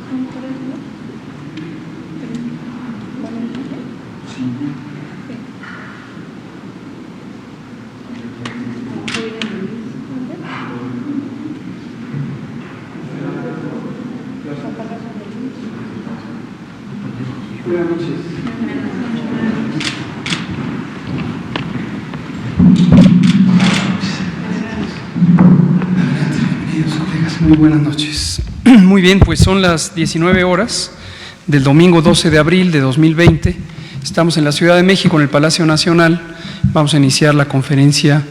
Buenas noches. Bienvenidos, colegas. Muy buenas noches. Muy bien, pues son las 19 horas del domingo 12 de abril de 2020. Estamos en la Ciudad de México, en el Palacio Nacional. Vamos a iniciar la conferencia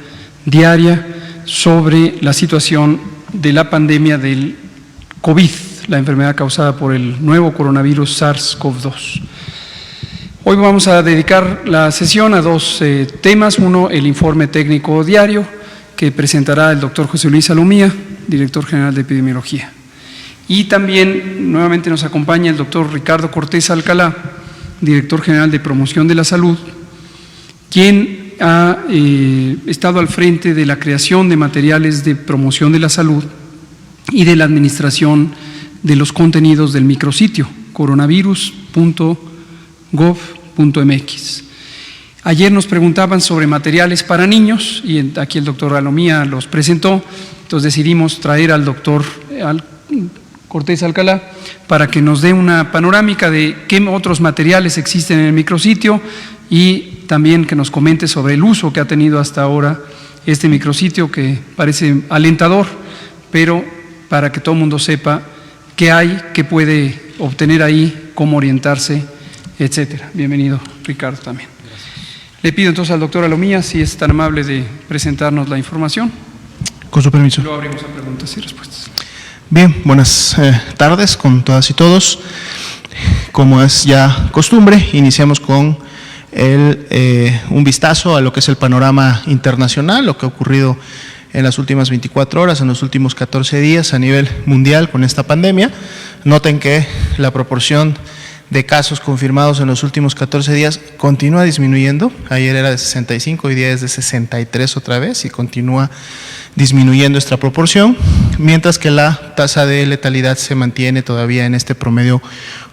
diaria sobre la situación de la pandemia del COVID, la enfermedad causada por el nuevo coronavirus SARS-CoV-2. Hoy vamos a dedicar la sesión a dos temas. Uno, el informe técnico diario que presentará el doctor José Luis Salomía, director general de epidemiología. Y también nuevamente nos acompaña el doctor Ricardo Cortés Alcalá, director general de promoción de la salud, quien ha estado al frente de la creación de materiales de promoción de la salud y de la administración de los contenidos del micrositio coronavirus.gov.mx. Ayer nos preguntaban sobre materiales para niños y aquí el doctor Salomía los presentó, entonces decidimos traer al doctor Cortés Alcalá para que nos dé una panorámica de qué otros materiales existen en el micrositio y también que nos comente sobre el uso que ha tenido hasta ahora este micrositio, que parece alentador, pero para que todo el mundo sepa qué hay, qué puede obtener ahí, cómo orientarse, etcétera. Bienvenido, Ricardo, también. Gracias. Le pido entonces al doctor Salomía si es tan amable de presentarnos la información. Con su permiso. Luego abrimos a preguntas y respuestas. Bien, buenas tardes con todas y todos. Como es ya costumbre, iniciamos con un vistazo a lo que es el panorama internacional, lo que ha ocurrido en las últimas 24 horas, en los últimos 14 días a nivel mundial con esta pandemia. Noten que la proporción de casos confirmados en los últimos 14 días continúa disminuyendo. Ayer era de 65, hoy día es de 63 otra vez y continúa disminuyendo esta proporción, mientras que la tasa de letalidad se mantiene todavía en este promedio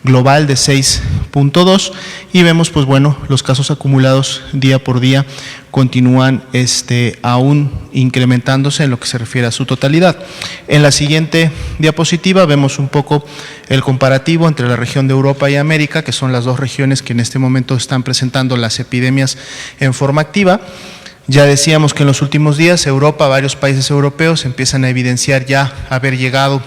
global de 6.2 y vemos pues bueno, los casos acumulados día por día continúan aún incrementándose en lo que se refiere a su totalidad. En la siguiente diapositiva vemos un poco el comparativo entre la región de Europa y América, que son las dos regiones que en este momento están presentando las epidemias en forma activa. Ya decíamos que en los últimos días Europa, varios países europeos empiezan a evidenciar ya haber llegado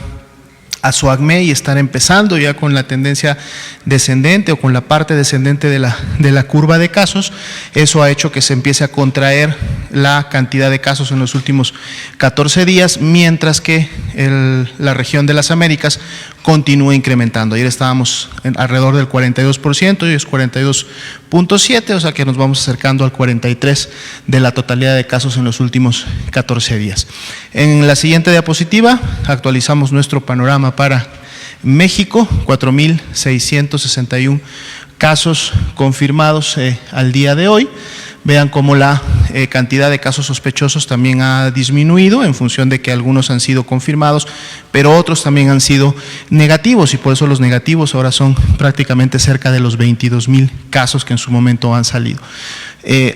a su acme y estar empezando ya con la tendencia descendente o con la parte descendente de la curva de casos. Eso ha hecho que se empiece a contraer la cantidad de casos en los últimos 14 días, mientras que la región de las Américas continúa incrementando. Ayer estábamos alrededor del 42%, hoy es 42.7%, o sea que nos vamos acercando al 43% de la totalidad de casos en los últimos 14 días. En la siguiente diapositiva actualizamos nuestro panorama para México, 4.661 casos confirmados al día de hoy. Vean cómo la cantidad de casos sospechosos también ha disminuido en función de que algunos han sido confirmados, pero otros también han sido negativos y por eso los negativos ahora son prácticamente cerca de los 22,000 casos que en su momento han salido.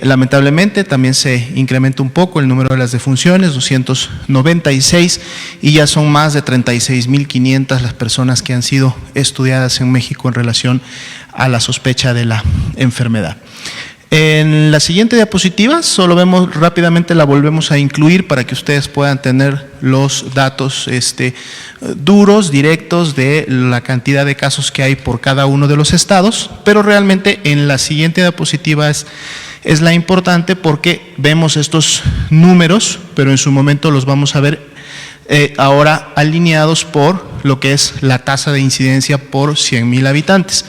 Lamentablemente también se incrementa un poco el número de las defunciones, 296, y ya son más de 36,500 las personas que han sido estudiadas en México en relación a la sospecha de la enfermedad. En la siguiente diapositiva solo vemos rápidamente, la volvemos a incluir para que ustedes puedan tener los datos duros, directos de la cantidad de casos que hay por cada uno de los estados, pero realmente en la siguiente diapositiva es la importante porque vemos estos números, pero en su momento los vamos a ver ahora alineados por lo que es la tasa de incidencia por 100,000 habitantes,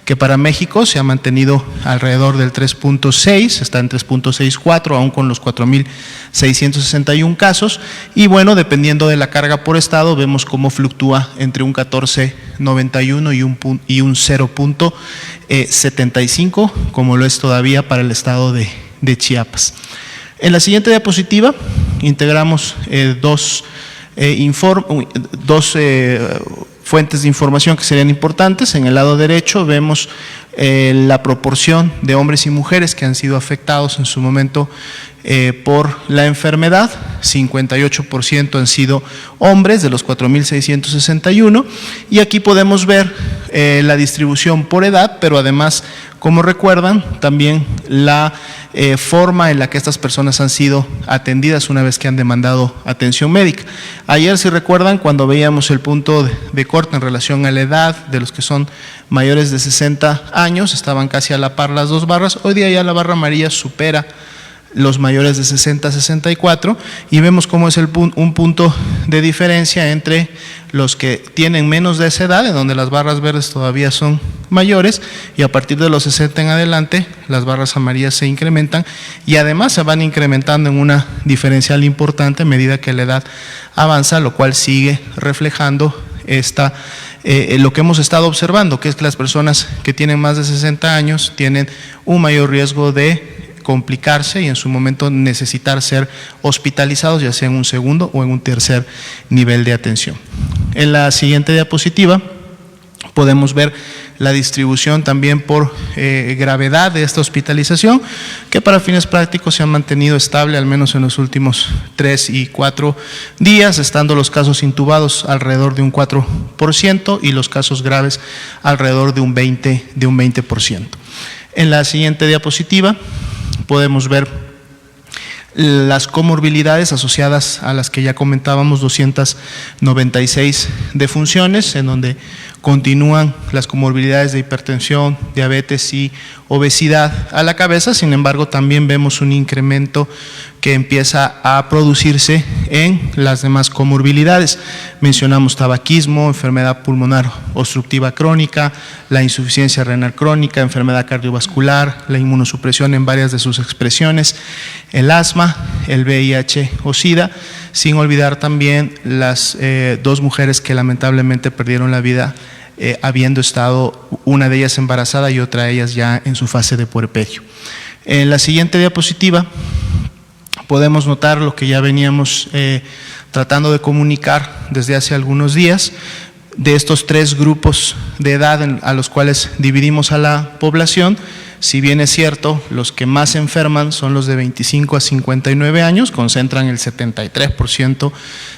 que para México se ha mantenido alrededor del 3.6, está en 3.64, aún con los 4.661 casos, y bueno, dependiendo de la carga por estado, vemos cómo fluctúa entre un 14.91 y un 0.75, como lo es todavía para el estado de Chiapas. En la siguiente diapositiva integramos dos fuentes de información que serían importantes. En el lado derecho vemos la proporción de hombres y mujeres que han sido afectados en su momento por la enfermedad. 58% han sido hombres de los 4.661, y aquí podemos ver la distribución por edad, pero además, como recuerdan, también la forma en la que estas personas han sido atendidas una vez que han demandado atención médica. Ayer, si recuerdan, cuando veíamos el punto de corte en relación a la edad de los que son mayores de 60 años, estaban casi a la par las dos barras. Hoy día ya la barra amarilla supera los mayores de 60 a 64, y vemos cómo es un punto de diferencia entre los que tienen menos de esa edad, en donde las barras verdes todavía son mayores, y a partir de los 60 en adelante las barras amarillas se incrementan, y además se van incrementando en una diferencial importante a medida que la edad avanza, lo cual sigue reflejando lo que hemos estado observando, que es que las personas que tienen más de 60 años tienen un mayor riesgo de complicarse y en su momento necesitar ser hospitalizados, ya sea en un segundo o en un tercer nivel de atención. En la siguiente diapositiva podemos ver la distribución también por gravedad de esta hospitalización, que para fines prácticos se ha mantenido estable al menos en los últimos 3 y 4 días, estando los casos intubados alrededor de un 4% y los casos graves alrededor de un 20%. En la siguiente diapositiva podemos ver las comorbilidades asociadas a las que ya comentábamos, 296 defunciones, en donde continúan las comorbilidades de hipertensión, diabetes y obesidad a la cabeza. Sin embargo, también vemos un incremento que empieza a producirse en las demás comorbilidades. Mencionamos tabaquismo, enfermedad pulmonar obstructiva crónica, la insuficiencia renal crónica, enfermedad cardiovascular, la inmunosupresión en varias de sus expresiones, el asma, el VIH o SIDA, sin olvidar también las 2 mujeres que lamentablemente perdieron la vida habiendo estado una de ellas embarazada y otra de ellas ya en su fase de puerperio. En la siguiente diapositiva podemos notar lo que ya veníamos tratando de comunicar desde hace algunos días, de estos 3 grupos de edad a los cuales dividimos a la población. Si bien es cierto, los que más enferman son los de 25 a 59 años, concentran el 73%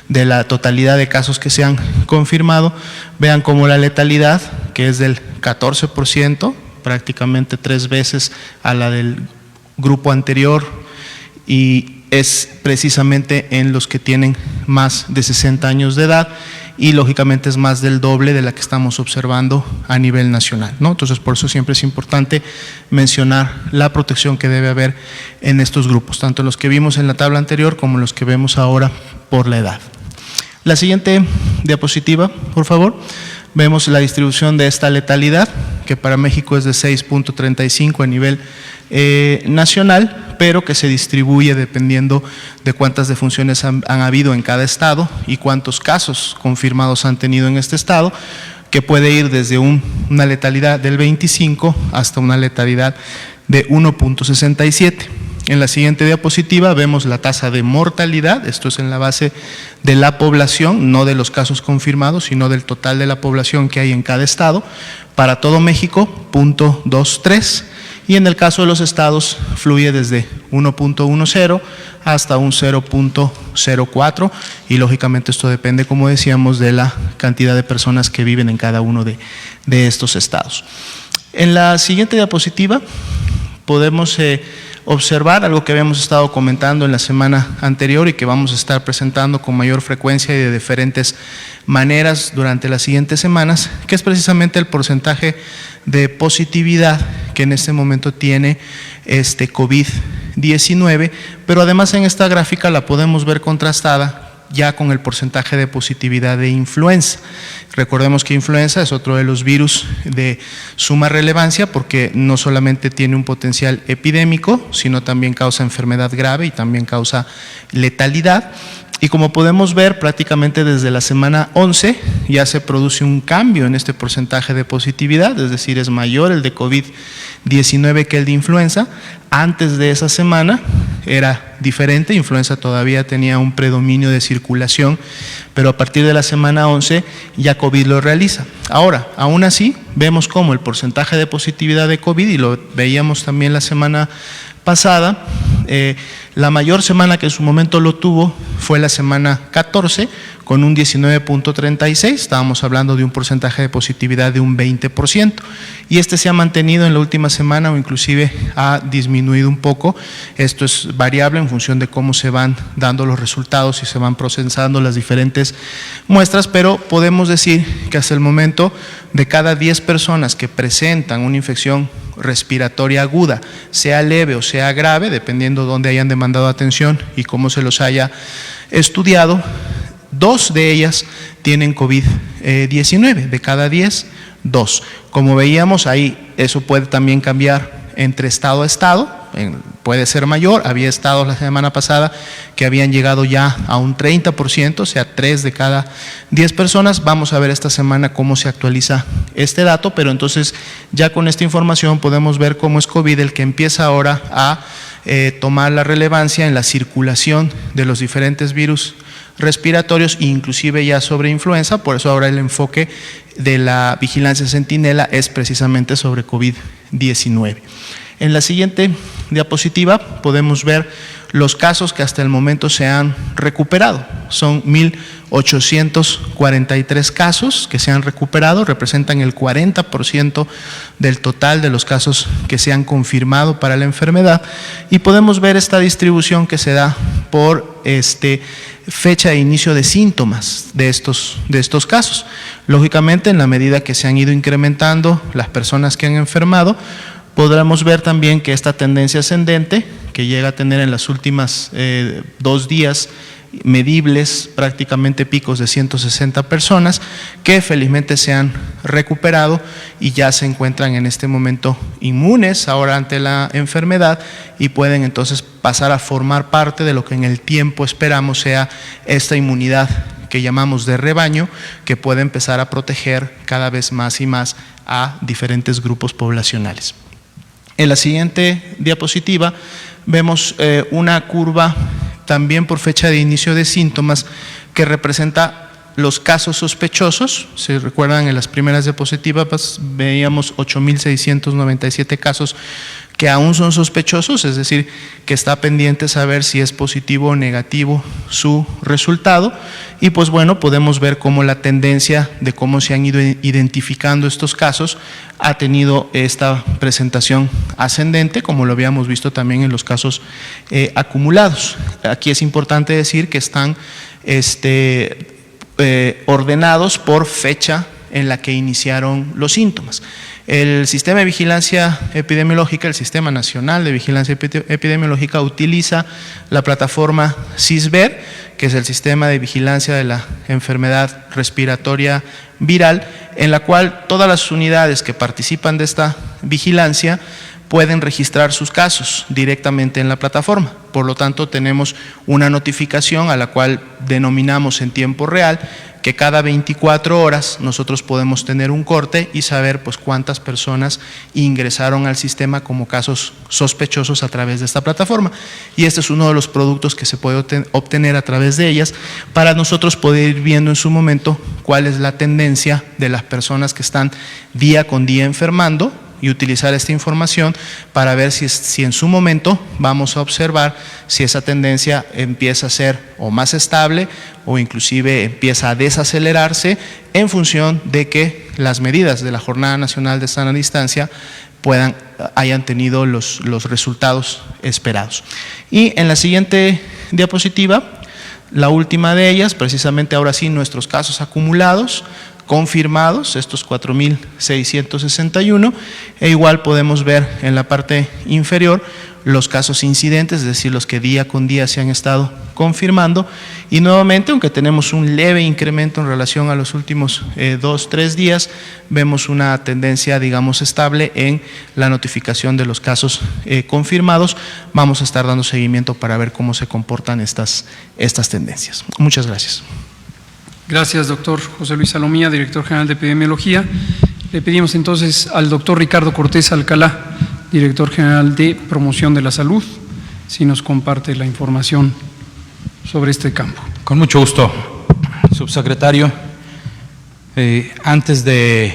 de la totalidad de casos que se han confirmado. Vean cómo la letalidad, que es del 14%, prácticamente 3 veces a la del grupo anterior, y es precisamente en los que tienen más de 60 años de edad, y lógicamente es más del doble de la que estamos observando a nivel nacional, ¿no? Entonces, por eso siempre es importante mencionar la protección que debe haber en estos grupos, tanto los que vimos en la tabla anterior como los que vemos ahora por la edad. La siguiente diapositiva, por favor. Vemos la distribución de esta letalidad, que para México es de 6.35 a nivel nacional, pero que se distribuye dependiendo de cuántas defunciones han habido en cada estado y cuántos casos confirmados han tenido en este estado, que puede ir desde una letalidad del 25 hasta una letalidad de 1.67. En la siguiente diapositiva vemos la tasa de mortalidad, esto es en la base de la población, no de los casos confirmados, sino del total de la población que hay en cada estado. Para todo México, 0.23, y en el caso de los estados fluye desde 1.10 hasta un 0.04, y lógicamente esto depende, como decíamos, de la cantidad de personas que viven en cada uno de estos estados. En la siguiente diapositiva podemos observar algo que habíamos estado comentando en la semana anterior y que vamos a estar presentando con mayor frecuencia y de diferentes maneras durante las siguientes semanas, que es precisamente el porcentaje de positividad que en este momento tiene COVID-19, pero además en esta gráfica la podemos ver contrastada ya con el porcentaje de positividad de influenza. Recordemos que influenza es otro de los virus de suma relevancia porque no solamente tiene un potencial epidémico, sino también causa enfermedad grave y también causa letalidad. Y como podemos ver, prácticamente desde la semana 11 ya se produce un cambio en este porcentaje de positividad, es decir, es mayor el de COVID-19 que el de influenza. Antes de esa semana era diferente, influenza todavía tenía un predominio de circulación, pero a partir de la semana 11 ya COVID lo realiza. Ahora, aún así, vemos cómo el porcentaje de positividad de COVID, y lo veíamos también la semana pasada, la mayor semana que en su momento lo tuvo fue la semana 14, con un 19.36, estábamos hablando de un porcentaje de positividad de un 20%, y este se ha mantenido en la última semana o inclusive ha disminuido un poco. Esto es variable en función de cómo se van dando los resultados y se van procesando las diferentes muestras, pero podemos decir que hasta el momento, de cada 10 personas que presentan una infección respiratoria aguda, sea leve o sea grave, dependiendo de dónde hayan demandado atención y cómo se los haya estudiado, 2 de ellas tienen COVID-19, de cada 10, 2. Como veíamos ahí, eso puede también cambiar entre estado a estado, puede ser mayor. Había estados la semana pasada que habían llegado ya a un 30%, o sea, 3 de cada 10 personas. Vamos a ver esta semana cómo se actualiza este dato, pero entonces ya con esta información podemos ver cómo es COVID el que empieza ahora a tomar la relevancia en la circulación de los diferentes virus respiratorios, inclusive ya sobre influenza. Por eso ahora el enfoque de la vigilancia centinela es precisamente sobre COVID-19. En la siguiente diapositiva podemos ver los casos que hasta el momento se han recuperado. Son 1,843 casos que se han recuperado, representan el 40% del total de los casos que se han confirmado para la enfermedad, y podemos ver esta distribución que se da por fecha de inicio de síntomas de estos casos. Lógicamente, en la medida que se han ido incrementando las personas que han enfermado, podremos ver también que esta tendencia ascendente, que llega a tener en las últimas 2 días medibles prácticamente picos de 160 personas, que felizmente se han recuperado y ya se encuentran en este momento inmunes ahora ante la enfermedad, y pueden entonces pasar a formar parte de lo que en el tiempo esperamos sea esta inmunidad que llamamos de rebaño, que puede empezar a proteger cada vez más y más a diferentes grupos poblacionales. En la siguiente diapositiva vemos una curva también por fecha de inicio de síntomas que representa los casos sospechosos. Si recuerdan, en las primeras diapositivas veíamos 8,697 casos que aún son sospechosos, es decir, que está pendiente saber si es positivo o negativo su resultado. Y pues bueno, podemos ver cómo la tendencia de cómo se han ido identificando estos casos ha tenido esta presentación ascendente, como lo habíamos visto también en los casos acumulados. Aquí es importante decir que están ordenados por fecha en la que iniciaron los síntomas. El Sistema de Vigilancia Epidemiológica, el Sistema Nacional de Vigilancia Epidemiológica, utiliza la plataforma SISVER, que es el Sistema de Vigilancia de la Enfermedad Respiratoria Viral, en la cual todas las unidades que participan de esta vigilancia pueden registrar sus casos directamente en la plataforma. Por lo tanto, tenemos una notificación a la cual denominamos en tiempo real, que cada 24 horas nosotros podemos tener un corte y saber pues cuántas personas ingresaron al sistema como casos sospechosos a través de esta plataforma. Y este es uno de los productos que se puede obtener a través de ellas para nosotros poder ir viendo en su momento cuál es la tendencia de las personas que están día con día enfermando, y utilizar esta información para ver si en su momento vamos a observar si esa tendencia empieza a ser o más estable o inclusive empieza a desacelerarse en función de que las medidas de la Jornada Nacional de Sana Distancia hayan tenido los resultados esperados. Y en la siguiente diapositiva, la última de ellas, precisamente ahora sí nuestros casos acumulados, confirmados, estos 4.661, e igual podemos ver en la parte inferior los casos incidentes, es decir, los que día con día se han estado confirmando, y nuevamente, aunque tenemos un leve incremento en relación a los últimos 2-3 días, vemos una tendencia, digamos, estable en la notificación de los casos confirmados. Vamos a estar dando seguimiento para ver cómo se comportan estas tendencias. Muchas gracias. Gracias, doctor José Luis Salomía, director general de epidemiología. Le pedimos entonces al doctor Ricardo Cortés Alcalá, director general de promoción de la salud, si nos comparte la información sobre este campo. Con mucho gusto, subsecretario. Antes de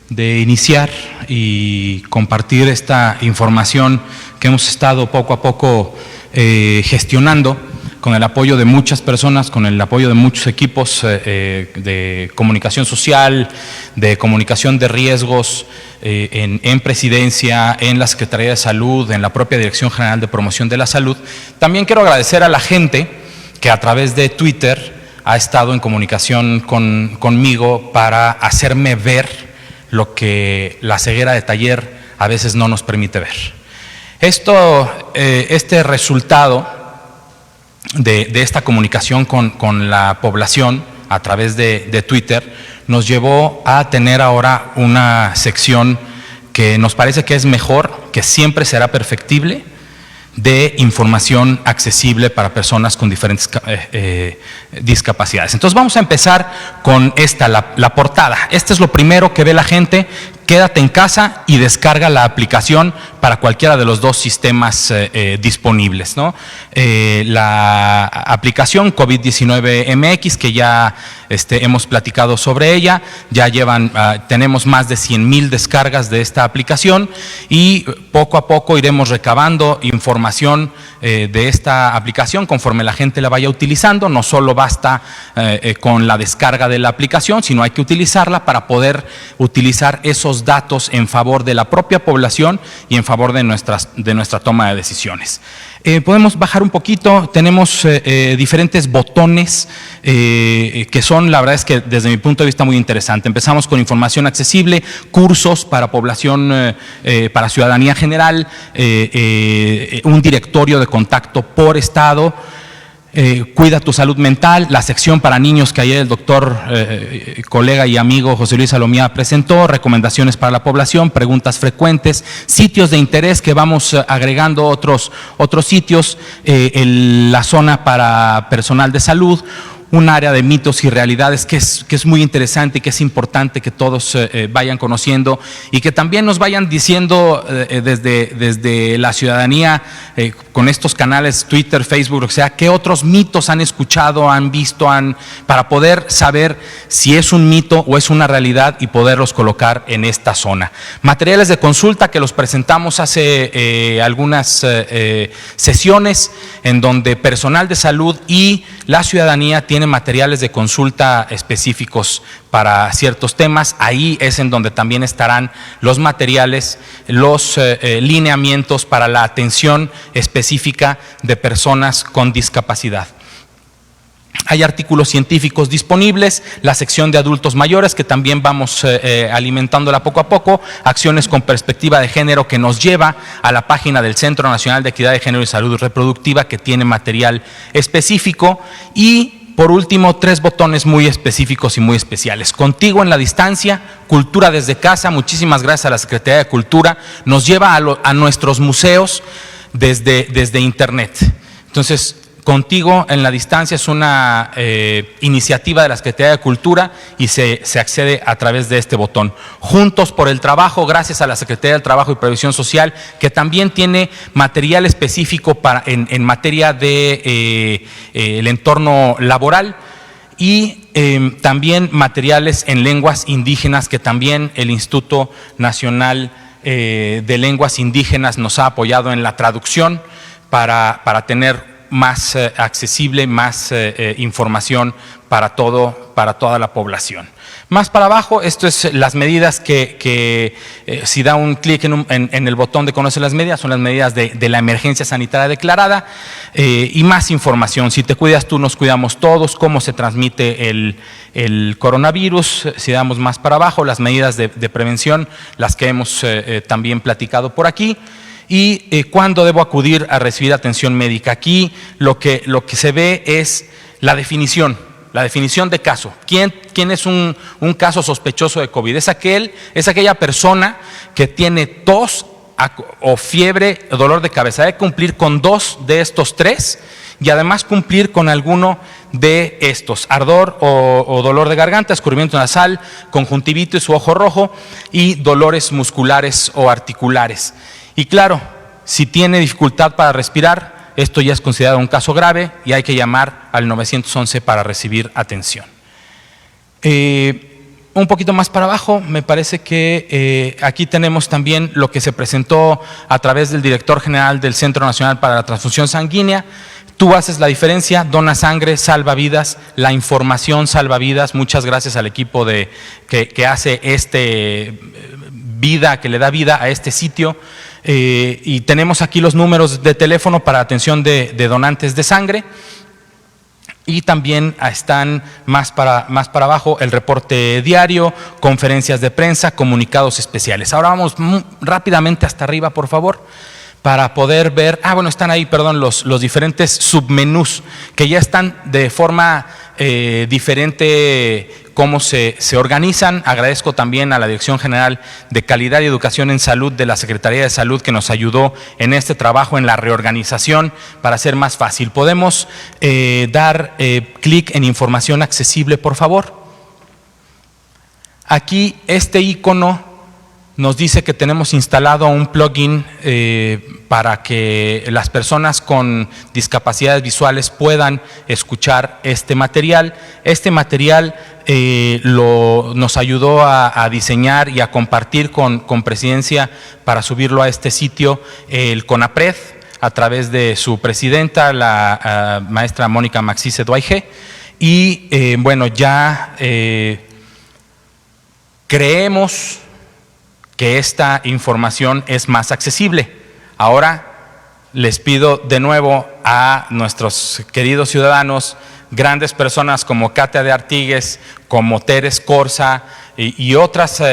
iniciar y compartir esta información que hemos estado poco a poco gestionando, con el apoyo de muchas personas, con el apoyo de muchos equipos de comunicación social, de comunicación de riesgos, en Presidencia, en la Secretaría de Salud, en la propia Dirección General de Promoción de la Salud. También quiero agradecer a la gente que a través de Twitter ha estado en comunicación conmigo para hacerme ver lo que la ceguera de taller a veces no nos permite ver. Este resultado de esta comunicación con la población a través de Twitter nos llevó a tener ahora una sección que nos parece que es mejor, que siempre será perfectible, de información accesible para personas con diferentes discapacidades. Entonces vamos a empezar con la portada. Este es lo primero que ve la gente. Quédate en casa y descarga la aplicación para cualquiera de los dos sistemas disponibles, ¿no? La aplicación COVID-19 MX, que ya hemos platicado sobre ella, ya tenemos más de 100,000 descargas de esta aplicación, y poco a poco iremos recabando información de esta aplicación conforme la gente la vaya utilizando. No solo basta con la descarga de la aplicación, sino hay que utilizarla para poder utilizar esos datos en favor de la propia población y en favor de nuestra toma de decisiones. Podemos bajar un poquito. Tenemos diferentes botones que son, la verdad es que desde mi punto de vista, muy interesante. Empezamos con información accesible, cursos para población, para ciudadanía general, un directorio de contacto por estado, cuida tu salud mental, la sección para niños que ayer el doctor, colega y amigo José Luis Salomía presentó, recomendaciones para la población, preguntas frecuentes, sitios de interés que vamos agregando otros sitios, la zona para personal de salud, un área de mitos y realidades que es muy interesante y que es importante que todos vayan conociendo, y que también nos vayan diciendo desde la ciudadanía, con estos canales Twitter, Facebook, o sea, qué otros mitos han escuchado, han visto, para poder saber si es un mito o es una realidad y poderlos colocar en esta zona. Materiales de consulta que los presentamos hace algunas sesiones, en donde personal de salud y la ciudadanía tiene materiales de consulta específicos para ciertos temas. Ahí es en donde también estarán los materiales, los lineamientos para la atención específica de personas con discapacidad. Hay artículos científicos disponibles, la sección de adultos mayores, que también vamos alimentándola poco a poco, acciones con perspectiva de género, que nos lleva a la página del Centro Nacional de Equidad de Género y Salud Reproductiva, que tiene material específico, y por último, 3 botones muy específicos y muy especiales. Contigo en la distancia, cultura desde casa. Muchísimas gracias a la Secretaría de Cultura. Nos lleva a nuestros museos desde Internet. Entonces, Contigo en la distancia es una iniciativa de la Secretaría de Cultura y se accede a través de este botón. Juntos por el Trabajo, gracias a la Secretaría del Trabajo y Previsión Social, que también tiene material específico en materia de el entorno laboral, y también materiales en lenguas indígenas, que también el Instituto Nacional de Lenguas Indígenas nos ha apoyado en la traducción para tener más accesible, más información para toda la población. Más para abajo, esto es las medidas que si da un clic en el botón de conocer las medidas, son las medidas de la emergencia sanitaria declarada, y más información. Si te cuidas tú, nos cuidamos todos, cómo se transmite el coronavirus. Si damos más para abajo, las medidas de prevención, las que hemos también platicado por aquí. Y cuándo debo acudir a recibir atención médica. Aquí lo que se ve es la definición de caso. ¿Quién es un caso sospechoso de COVID? Es aquella persona que tiene tos o fiebre o dolor de cabeza. Debe cumplir con 2 de estos 3 y además cumplir con alguno de estos: ardor o dolor de garganta, escurrimiento nasal, conjuntivitis u ojo rojo y dolores musculares o articulares. Y claro, si tiene dificultad para respirar, esto ya es considerado un caso grave y hay que llamar al 911 para recibir atención. Un poquito más para abajo, me parece que aquí tenemos también lo que se presentó a través del director general del Centro Nacional para la Transfusión Sanguínea. Tú haces la diferencia, dona sangre, salva vidas, la información salva vidas. Muchas gracias al equipo que hace que le da vida a este sitio. Y tenemos aquí los números de teléfono para atención de donantes de sangre. Y también están más para abajo el reporte diario, conferencias de prensa, comunicados especiales. Ahora vamos rápidamente hasta arriba, por favor, para poder ver, están ahí, perdón, los diferentes submenús que ya están de forma diferente cómo se organizan. Agradezco también a la Dirección General de Calidad y Educación en Salud de la Secretaría de Salud que nos ayudó en este trabajo, en la reorganización, para hacer más fácil. ¿Podemos dar clic en información accesible, por favor? Aquí este icono nos dice que tenemos instalado un plugin para que las personas con discapacidades visuales puedan escuchar este material. Este material nos ayudó a diseñar y a compartir con Presidencia para subirlo a este sitio el CONAPRED, a través de su presidenta, la maestra Mónica Maxice Duaige. Y ya creemos que esta información es más accesible. Ahora les pido de nuevo a nuestros queridos ciudadanos, grandes personas como Katia de Artigues, como Teres Corsa y otras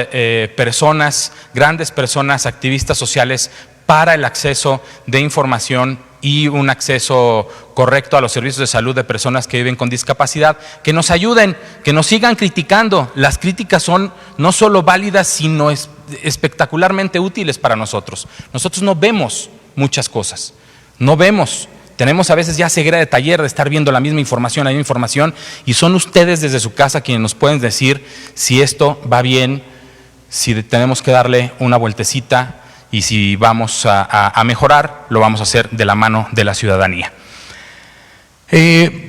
personas, grandes personas, activistas sociales, para el acceso de información y un acceso correcto a los servicios de salud de personas que viven con discapacidad, que nos ayuden, que nos sigan criticando. Las críticas son no solo válidas, sino espectacularmente útiles para nosotros. Nosotros no vemos muchas cosas, no vemos. Tenemos a veces ya ceguera de taller de estar viendo la misma información, y son ustedes desde su casa quienes nos pueden decir si esto va bien, si tenemos que darle una vueltecita, y si vamos a mejorar, lo vamos a hacer de la mano de la ciudadanía.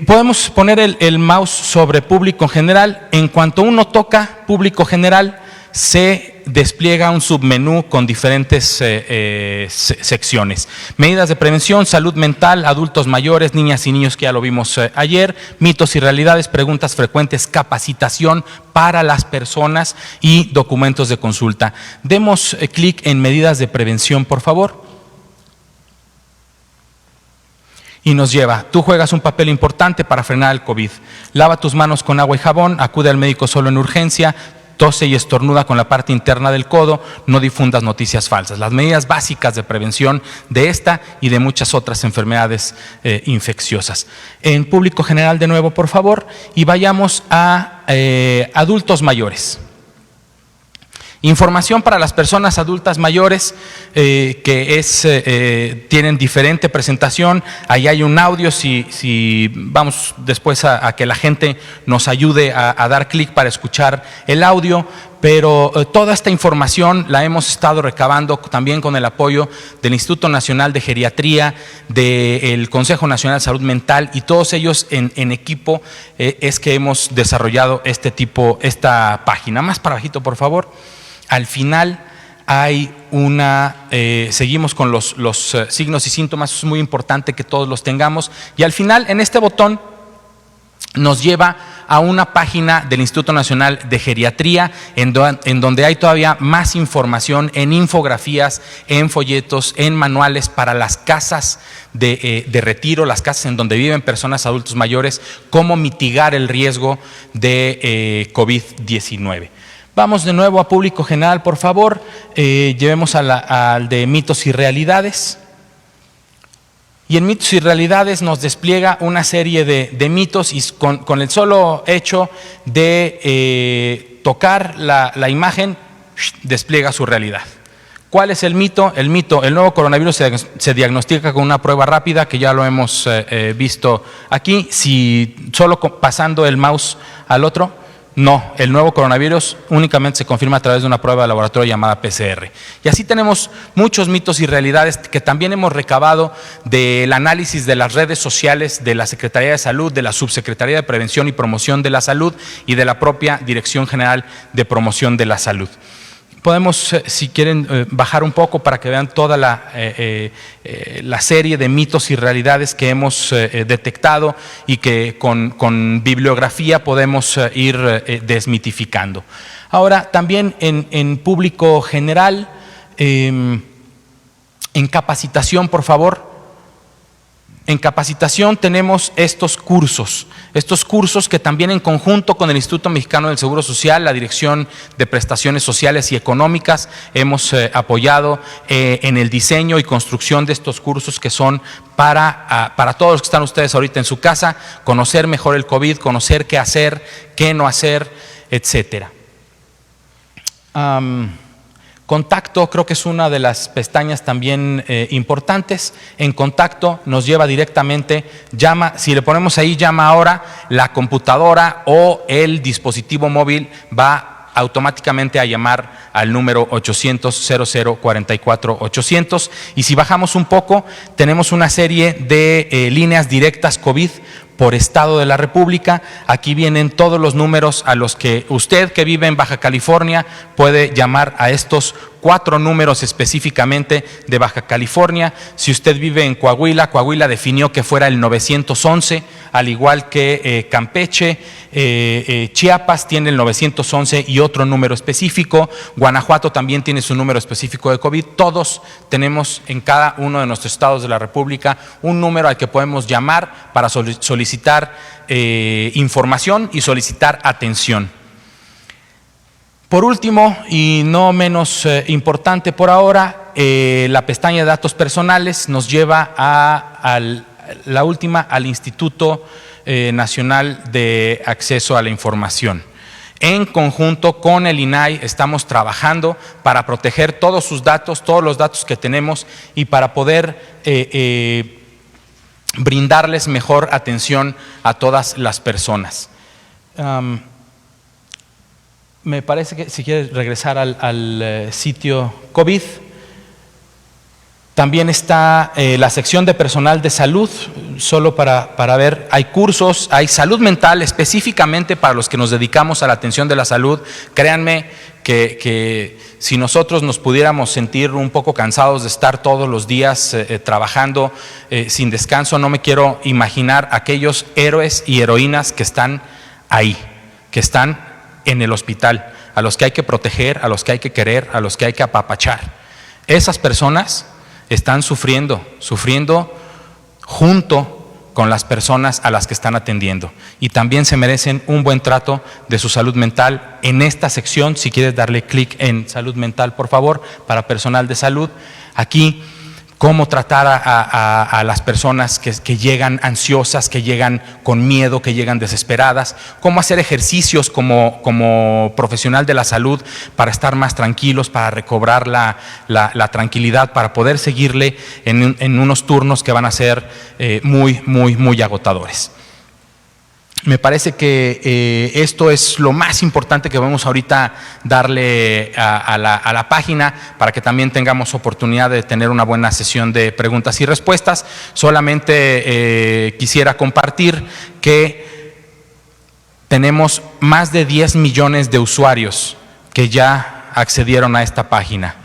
Podemos poner el mouse sobre público general. En cuanto uno toca público general, se despliega un submenú con diferentes secciones. Medidas de prevención, salud mental, adultos mayores, niñas y niños, que ya lo vimos ayer, mitos y realidades, preguntas frecuentes, capacitación para las personas y documentos de consulta. Demos clic en medidas de prevención, por favor. Y nos lleva: tú juegas un papel importante para frenar el COVID. Lava tus manos con agua y jabón, acude al médico solo en urgencia, tose y estornuda con la parte interna del codo, no difundas noticias falsas. Las medidas básicas de prevención de esta y de muchas otras enfermedades infecciosas. En público general de nuevo, por favor, y vayamos a adultos mayores. Información para las personas adultas mayores tienen diferente presentación. Ahí hay un audio, si vamos después a que la gente nos ayude a dar clic para escuchar el audio. Pero toda esta información la hemos estado recabando también con el apoyo del Instituto Nacional de Geriatría, del Consejo Nacional de Salud Mental, y todos ellos en equipo es que hemos desarrollado esta página. Más para bajito, por favor. Al final hay seguimos con los signos y síntomas. Es muy importante que todos los tengamos. Y al final, en este botón, nos lleva a una página del Instituto Nacional de Geriatría en donde hay todavía más información en infografías, en folletos, en manuales para las casas de retiro, las casas en donde viven personas adultos mayores, cómo mitigar el riesgo de COVID-19. Vamos de nuevo a público general, por favor, llevemos al de mitos y realidades. Y en mitos y realidades nos despliega una serie de mitos y con el solo hecho de tocar la imagen, despliega su realidad. ¿Cuál es el mito? El mito, el nuevo coronavirus se diagnostica con una prueba rápida, que ya lo hemos visto aquí. Si solo pasando el mouse al otro, no, el nuevo coronavirus únicamente se confirma a través de una prueba de laboratorio llamada PCR. Y así tenemos muchos mitos y realidades que también hemos recabado del análisis de las redes sociales de la Secretaría de Salud, de la Subsecretaría de Prevención y Promoción de la Salud y de la propia Dirección General de Promoción de la Salud. Podemos, si quieren, bajar un poco para que vean toda la serie de mitos y realidades que hemos detectado y que con bibliografía podemos ir desmitificando. Ahora, también en público general, en capacitación, por favor. En capacitación tenemos estos cursos que también en conjunto con el Instituto Mexicano del Seguro Social, la Dirección de Prestaciones Sociales y Económicas, hemos apoyado en el diseño y construcción de estos cursos que son para todos los que están ustedes ahorita en su casa, conocer mejor el COVID, conocer qué hacer, qué no hacer, etcétera. Contacto creo que es una de las pestañas también importantes. En contacto nos lleva directamente, llama, si le ponemos ahí llama ahora, la computadora o el dispositivo móvil va automáticamente a llamar al número 800-0044-800 y si bajamos un poco tenemos una serie de líneas directas COVID por estado de la República. Aquí vienen todos los números a los que usted que vive en Baja California puede llamar a estos 4 números específicamente de Baja California. Si usted vive en Coahuila, Coahuila definió que fuera el 911, al igual que Campeche, Chiapas tiene el 911 y otro número específico, Guanajuato también tiene su número específico de COVID. Todos tenemos en cada uno de nuestros estados de la República un número al que podemos llamar para solicitar información y solicitar atención. Por último, y no menos importante por ahora, la pestaña de datos personales nos lleva a la última, al Instituto Nacional de Acceso a la Información. En conjunto con el INAI estamos trabajando para proteger todos sus datos, todos los datos que tenemos y para poder brindarles mejor atención a todas las personas. Me parece que si quieres regresar al sitio COVID, también está la sección de personal de salud, solo para ver, hay cursos, hay salud mental específicamente para los que nos dedicamos a la atención de la salud. Créanme que si nosotros nos pudiéramos sentir un poco cansados de estar todos los días trabajando sin descanso, no me quiero imaginar aquellos héroes y heroínas que están ahí, que están en el hospital, a los que hay que proteger, a los que hay que querer, a los que hay que apapachar. Esas personas están sufriendo junto con las personas a las que están atendiendo y también se merecen un buen trato de su salud mental. En esta sección, si quieres darle clic en salud mental, por favor, para personal de salud, aquí cómo tratar a las personas que llegan ansiosas, que llegan con miedo, que llegan desesperadas, cómo hacer ejercicios como profesional de la salud para estar más tranquilos, para recobrar la tranquilidad, para poder seguirle en unos turnos que van a ser muy agotadores. Me parece que esto es lo más importante que vamos ahorita darle a la página para que también tengamos oportunidad de tener una buena sesión de preguntas y respuestas. Solamente quisiera compartir que tenemos más de 10 millones de usuarios que ya accedieron a esta página.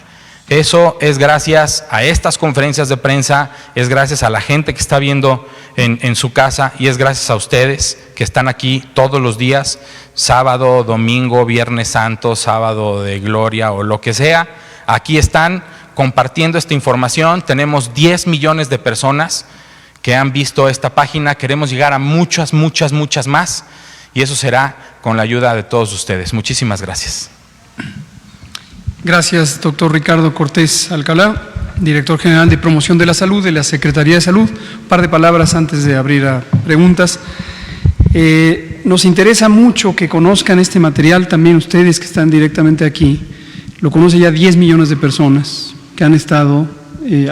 Eso es gracias a estas conferencias de prensa, es gracias a la gente que está viendo en su casa y es gracias a ustedes que están aquí todos los días, sábado, domingo, Viernes Santo, sábado de gloria o lo que sea. Aquí están compartiendo esta información. Tenemos 10 millones de personas que han visto esta página. Queremos llegar a muchas más y eso será con la ayuda de todos ustedes. Muchísimas gracias. Gracias, doctor Ricardo Cortés Alcalá, director general de Promoción de la Salud de la Secretaría de Salud. Un par de palabras antes de abrir a preguntas. Nos interesa mucho que conozcan este material, también ustedes que están directamente aquí. Lo conocen ya 10 millones de personas que han estado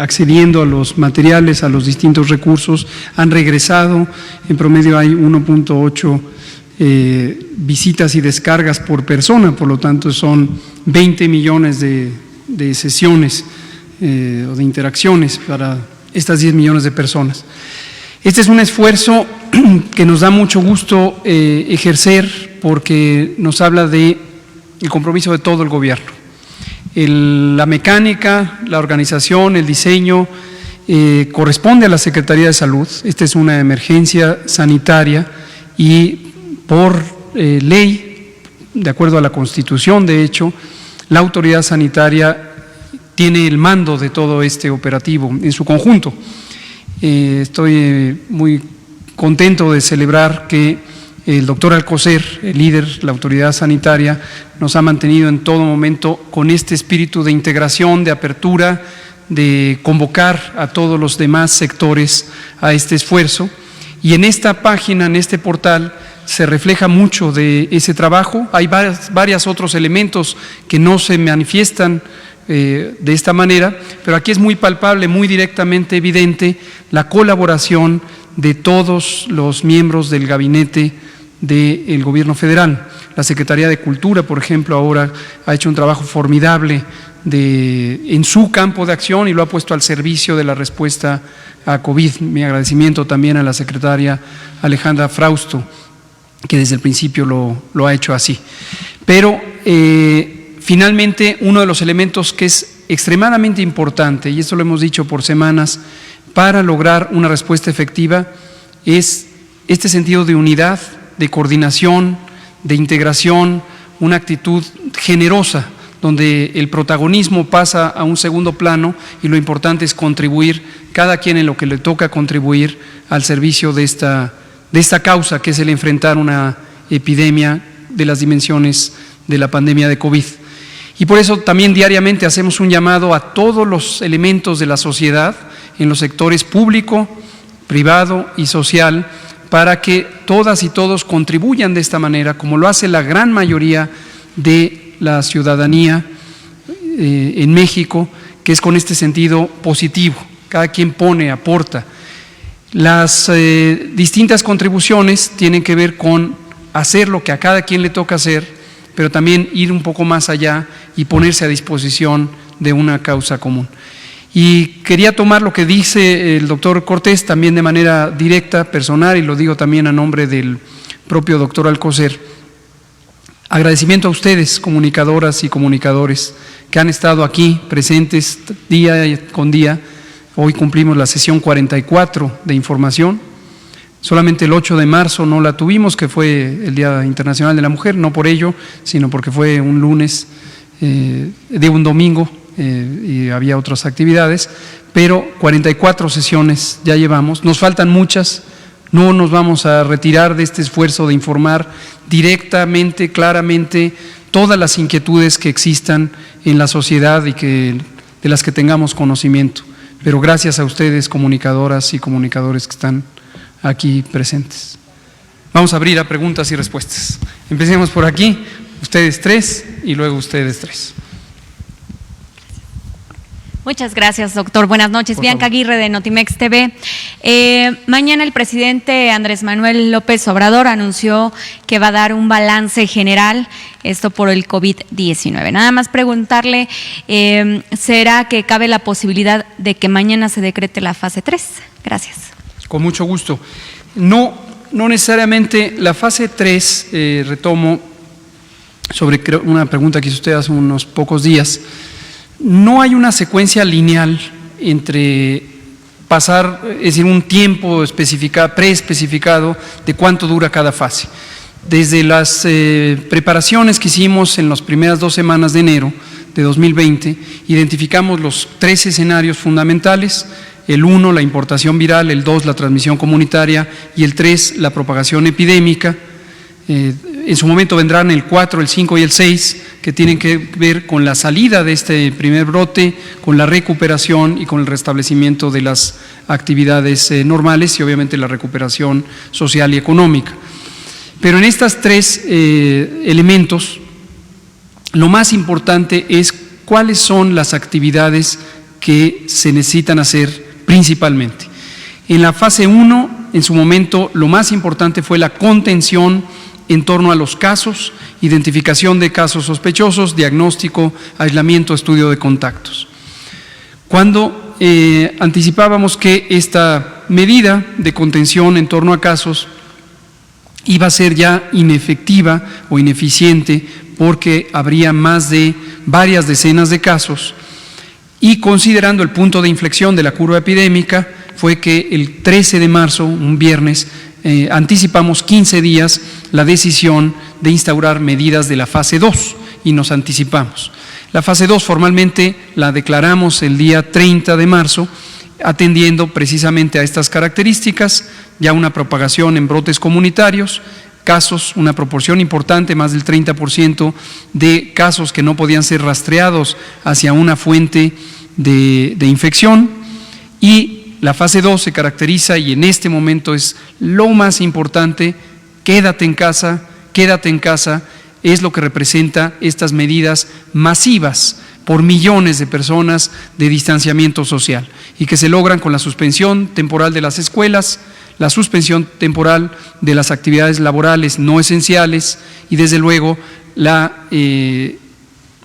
accediendo a los materiales, a los distintos recursos, han regresado. En promedio hay 1.8 visitas y descargas por persona, por lo tanto son 20 millones de sesiones o de interacciones para estas 10 millones de personas. Este es un esfuerzo que nos da mucho gusto ejercer porque nos habla del compromiso de todo el gobierno. La mecánica, la organización, el diseño corresponde a la Secretaría de Salud. Esta es una emergencia sanitaria y por ley, de acuerdo a la Constitución, de hecho, la autoridad sanitaria tiene el mando de todo este operativo en su conjunto. Estoy muy contento de celebrar que el doctor Alcocer, el líder, la autoridad sanitaria, nos ha mantenido en todo momento con este espíritu de integración, de apertura, de convocar a todos los demás sectores a este esfuerzo. Y en esta página, en este portal, se refleja mucho de ese trabajo. Hay varios otros elementos que no se manifiestan de esta manera, pero aquí es muy palpable, muy directamente evidente la colaboración de todos los miembros del gabinete del gobierno federal. La Secretaría de Cultura, por ejemplo, ahora ha hecho un trabajo formidable en su campo de acción y lo ha puesto al servicio de la respuesta a COVID. Mi agradecimiento también a la secretaria Alejandra Frausto, que desde el principio lo ha hecho así. Pero finalmente, uno de los elementos que es extremadamente importante, y esto lo hemos dicho por semanas, para lograr una respuesta efectiva, es este sentido de unidad, de coordinación, de integración, una actitud generosa, donde el protagonismo pasa a un segundo plano y lo importante es contribuir, cada quien en lo que le toca contribuir al servicio de esta causa, que es el enfrentar una epidemia de las dimensiones de la pandemia de COVID. Y por eso también diariamente hacemos un llamado a todos los elementos de la sociedad, en los sectores público, privado y social, para que todas y todos contribuyan de esta manera, como lo hace la gran mayoría de la ciudadanía en México, que es con este sentido positivo. Cada quien pone, aporta. Las distintas contribuciones tienen que ver con hacer lo que a cada quien le toca hacer, pero también ir un poco más allá y ponerse a disposición de una causa común. Y quería tomar lo que dice el doctor Cortés también de manera directa, personal, y lo digo también a nombre del propio doctor Alcocer. Agradecimiento a ustedes, comunicadoras y comunicadores, que han estado aquí presentes día con día. Hoy cumplimos la sesión 44 de información. Solamente el 8 de marzo no la tuvimos, que fue el Día Internacional de la Mujer, no por ello, sino porque fue un lunes de un domingo y había otras actividades, pero 44 sesiones ya llevamos. Nos faltan muchas, no nos vamos a retirar de este esfuerzo de informar directamente, claramente, todas las inquietudes que existan en la sociedad y de las que tengamos conocimiento. Pero gracias a ustedes, comunicadoras y comunicadores que están aquí presentes. Vamos a abrir a preguntas y respuestas. Empecemos por aquí, ustedes tres y luego ustedes tres. Muchas gracias, doctor. Buenas noches. Bianca Aguirre, de Notimex TV. Mañana el presidente Andrés Manuel López Obrador anunció que va a dar un balance general, esto por el COVID-19. Nada más preguntarle, ¿será que cabe la posibilidad de que mañana se decrete la fase 3? Gracias. Con mucho gusto. No necesariamente la fase 3, retomo sobre una pregunta que hizo usted hace unos pocos días. no hay una secuencia lineal entre pasar, es decir, un tiempo preespecificado de cuánto dura cada fase. Desde las preparaciones que hicimos en las primeras 2 semanas de enero de 2020, identificamos los 3 escenarios fundamentales: el 1, la importación viral; el 2, la transmisión comunitaria; y el 3, la propagación epidémica. En su momento vendrán el 4, el 5 y el 6, que tienen que ver con la salida de este primer brote, con la recuperación y con el restablecimiento de las actividades normales y obviamente la recuperación social y económica. Pero en estos 3 elementos, lo más importante es cuáles son las actividades que se necesitan hacer principalmente. En la fase 1, en su momento, lo más importante fue la contención en torno a los casos, identificación de casos sospechosos, diagnóstico, aislamiento, estudio de contactos. Cuando anticipábamos que esta medida de contención en torno a casos iba a ser ya inefectiva o ineficiente porque habría más de varias decenas de casos, y considerando el punto de inflexión de la curva epidémica, fue que el 13 de marzo, un viernes, anticipamos 15 días la decisión de instaurar medidas de la fase 2 y nos anticipamos. La fase 2 formalmente la declaramos el día 30 de marzo, atendiendo precisamente a estas características: ya una propagación en brotes comunitarios, casos, una proporción importante, más del 30% de casos que no podían ser rastreados hacia una fuente de infección. Y la fase 2 se caracteriza, y en este momento es lo más importante: quédate en casa, es lo que representa estas medidas masivas por millones de personas de distanciamiento social, y que se logran con la suspensión temporal de las escuelas, la suspensión temporal de las actividades laborales no esenciales y desde luego la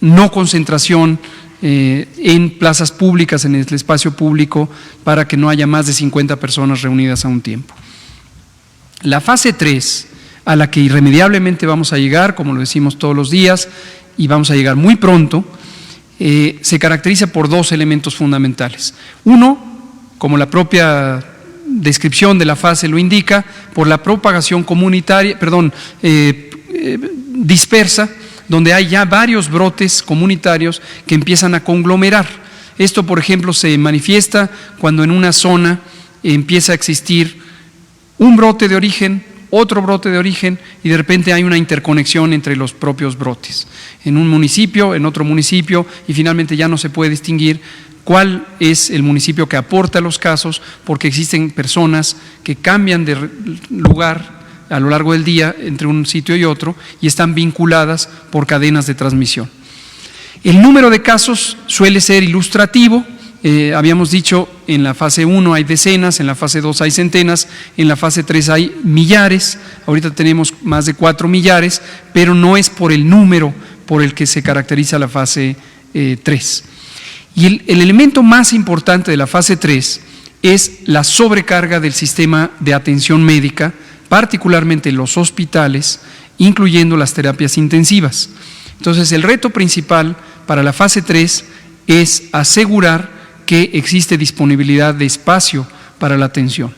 no concentración en plazas públicas, en el espacio público, para que no haya más de 50 personas reunidas a un tiempo. La fase 3, a la que irremediablemente vamos a llegar, como lo decimos todos los días, y vamos a llegar muy pronto, se caracteriza por 2 elementos fundamentales. Uno, como la propia descripción de la fase lo indica, por la propagación comunitaria, dispersa, donde hay ya varios brotes comunitarios que empiezan a conglomerar. Esto, por ejemplo, se manifiesta cuando en una zona empieza a existir un brote de origen, otro brote de origen, y de repente hay una interconexión entre los propios brotes. En un municipio, en otro municipio, y finalmente ya no se puede distinguir cuál es el municipio que aporta los casos, porque existen personas que cambian de lugar a lo largo del día entre un sitio y otro y están vinculadas por cadenas de transmisión. El número de casos suele ser ilustrativo. Habíamos dicho, en la fase 1 hay decenas, en la fase 2 hay centenas, en la fase 3 hay millares. Ahorita tenemos más de 4 millares, pero no es por el número por el que se caracteriza la fase 3. Y el elemento más importante de la fase 3 es la sobrecarga del sistema de atención médica, particularmente los hospitales, incluyendo las terapias intensivas. Entonces, el reto principal para la fase 3 es asegurar que existe disponibilidad de espacio para la atención.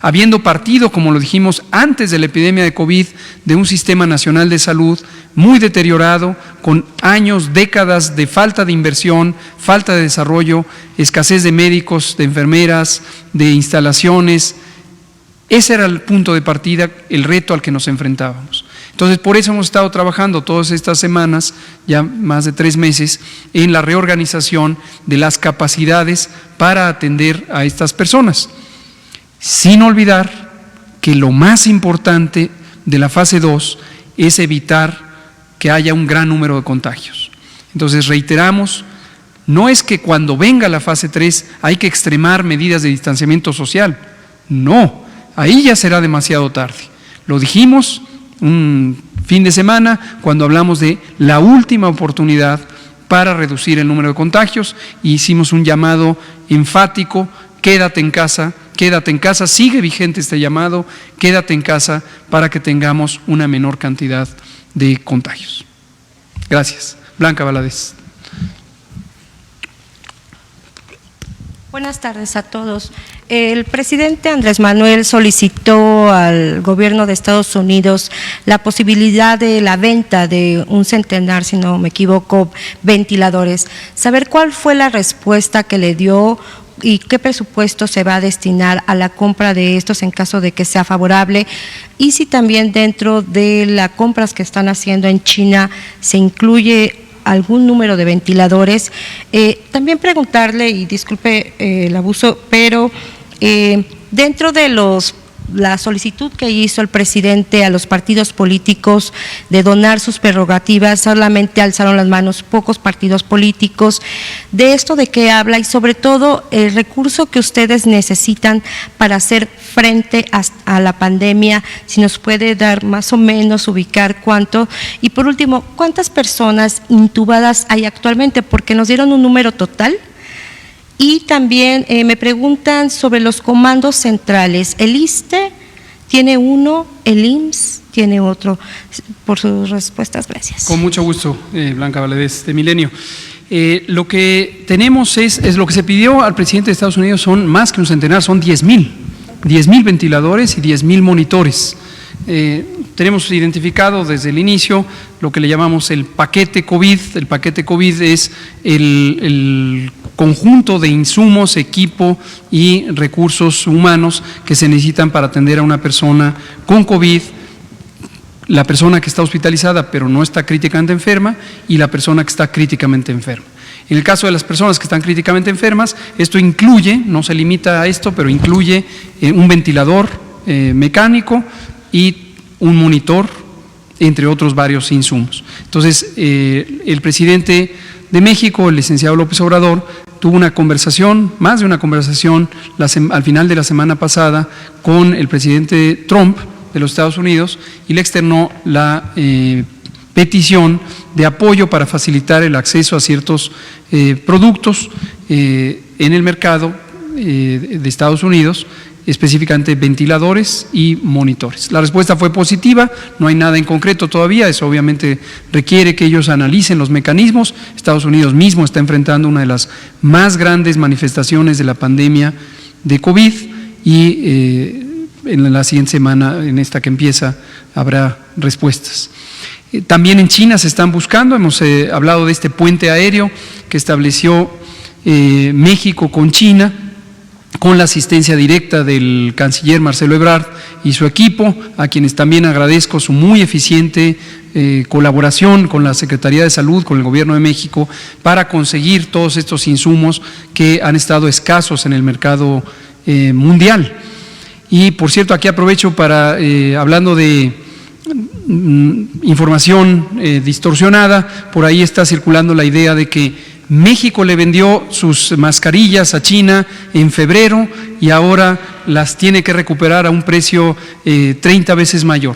Habiendo partido, como lo dijimos antes de la epidemia de COVID, de un sistema nacional de salud muy deteriorado, con años, décadas de falta de inversión, falta de desarrollo, escasez de médicos, de enfermeras, de instalaciones. Ese era el punto de partida, el reto al que nos enfrentábamos. Entonces, por eso hemos estado trabajando todas estas semanas, ya más de 3 meses, en la reorganización de las capacidades para atender a estas personas, sin olvidar que lo más importante de la fase 2 es evitar que haya un gran número de contagios. Entonces, reiteramos, no es que cuando venga la fase 3 hay que extremar medidas de distanciamiento social, no, ahí ya será demasiado tarde. Lo dijimos un fin de semana cuando hablamos de la última oportunidad para reducir el número de contagios y hicimos un llamado enfático: quédate en casa, sigue vigente este llamado, quédate en casa para que tengamos una menor cantidad de contagios. Gracias. Blanca Valadez. Buenas tardes a todos. El presidente Andrés Manuel solicitó al gobierno de Estados Unidos la posibilidad de la venta de 100, si no me equivoco, ventiladores. Saber cuál fue la respuesta que le dio y qué presupuesto se va a destinar a la compra de estos en caso de que sea favorable, y si también dentro de las compras que están haciendo en China se incluye algún número de ventiladores. También preguntarle, y disculpe el abuso, pero dentro de la solicitud que hizo el presidente a los partidos políticos de donar sus prerrogativas, solamente alzaron las manos pocos partidos políticos. ¿De esto de qué habla? Y sobre todo el recurso que ustedes necesitan para hacer frente a la pandemia, si nos puede dar más o menos, ubicar cuánto. Y por último, ¿cuántas personas intubadas hay actualmente? Porque nos dieron un número total. Y también me preguntan sobre los comandos centrales. El ISSSTE tiene uno, el IMSS tiene otro. Por sus respuestas, gracias. Con mucho gusto, Blanca Valadez, de Milenio. Lo que tenemos es lo que se pidió al presidente de Estados Unidos, son más que 100, son 10,000 ventiladores y 10,000 monitores. Tenemos identificado desde el inicio lo que le llamamos el paquete COVID. El paquete COVID es el conjunto de insumos, equipo y recursos humanos que se necesitan para atender a una persona con COVID, la persona que está hospitalizada pero no está críticamente enferma y la persona que está críticamente enferma. En el caso de las personas que están críticamente enfermas, esto incluye, no se limita a esto, pero incluye un ventilador mecánico y un monitor, entre otros varios insumos. Entonces, el presidente de México, el licenciado López Obrador, tuvo una conversación, más de una conversación, al final de la semana pasada con el presidente Trump de los Estados Unidos y le externó la petición de apoyo para facilitar el acceso a ciertos productos en el mercado de Estados Unidos, específicamente ventiladores y monitores. La respuesta fue positiva, no hay nada en concreto todavía, eso obviamente requiere que ellos analicen los mecanismos. Estados Unidos mismo está enfrentando una de las más grandes manifestaciones de la pandemia de COVID y en la siguiente semana, en esta que empieza, habrá respuestas. También en China se están buscando, hemos hablado de este puente aéreo que estableció México con China, con la asistencia directa del canciller Marcelo Ebrard y su equipo, a quienes también agradezco su muy eficiente colaboración con la Secretaría de Salud, con el Gobierno de México, para conseguir todos estos insumos que han estado escasos en el mercado mundial. Y por cierto, aquí aprovecho para, hablando de información distorsionada, por ahí está circulando la idea de que México le vendió sus mascarillas a China en febrero y ahora las tiene que recuperar a un precio 30 veces mayor.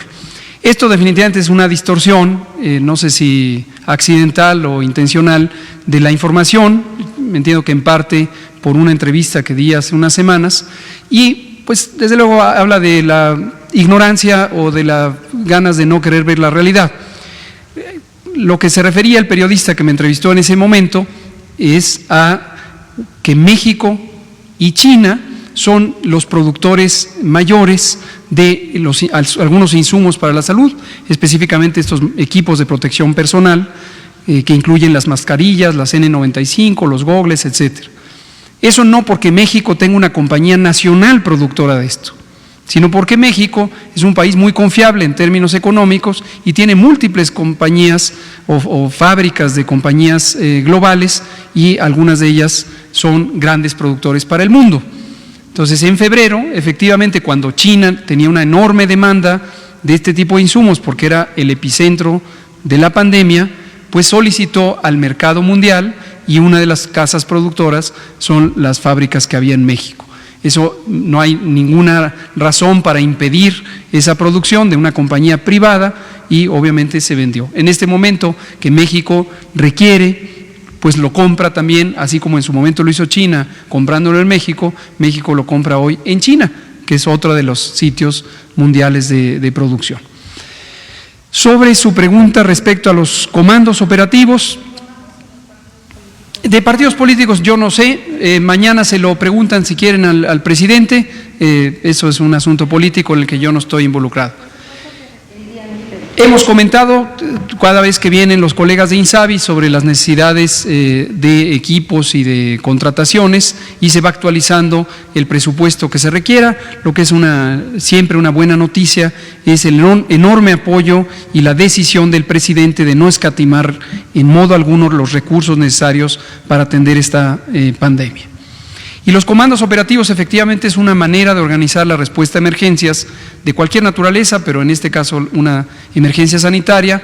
Esto definitivamente es una distorsión, no sé si accidental o intencional, de la información. Me entiendo que en parte por una entrevista que di hace unas semanas y pues desde luego habla de la ignorancia o de las ganas de no querer ver la realidad. Lo que se refería el periodista que me entrevistó en ese momento es a que México y China son los productores mayores de algunos insumos para la salud, específicamente estos equipos de protección personal que incluyen las mascarillas, las N95, los gogles, etcétera. Eso no porque México tenga una compañía nacional productora de esto, sino porque México es un país muy confiable en términos económicos y tiene múltiples compañías o fábricas de compañías globales y algunas de ellas son grandes productores para el mundo. Entonces, en febrero, efectivamente, cuando China tenía una enorme demanda de este tipo de insumos porque era el epicentro de la pandemia, pues solicitó al mercado mundial y una de las casas productoras son las fábricas que había en México. Eso no hay ninguna razón para impedir esa producción de una compañía privada y obviamente se vendió. En este momento que México requiere, pues lo compra también, así como en su momento lo hizo China comprándolo en México, México lo compra hoy en China, que es otro de los sitios mundiales de producción. Sobre su pregunta respecto a los comandos operativos, De partidos políticos yo no sé, mañana se lo preguntan si quieren al presidente, eso es un asunto político en el que yo no estoy involucrado. Hemos comentado cada vez que vienen los colegas de INSABI sobre las necesidades de equipos y de contrataciones y se va actualizando el presupuesto que se requiera. Lo que es siempre una buena noticia es el enorme apoyo y la decisión del presidente de no escatimar en modo alguno los recursos necesarios para atender esta pandemia. Y los comandos operativos efectivamente es una manera de organizar la respuesta a emergencias de cualquier naturaleza, pero en este caso una emergencia sanitaria.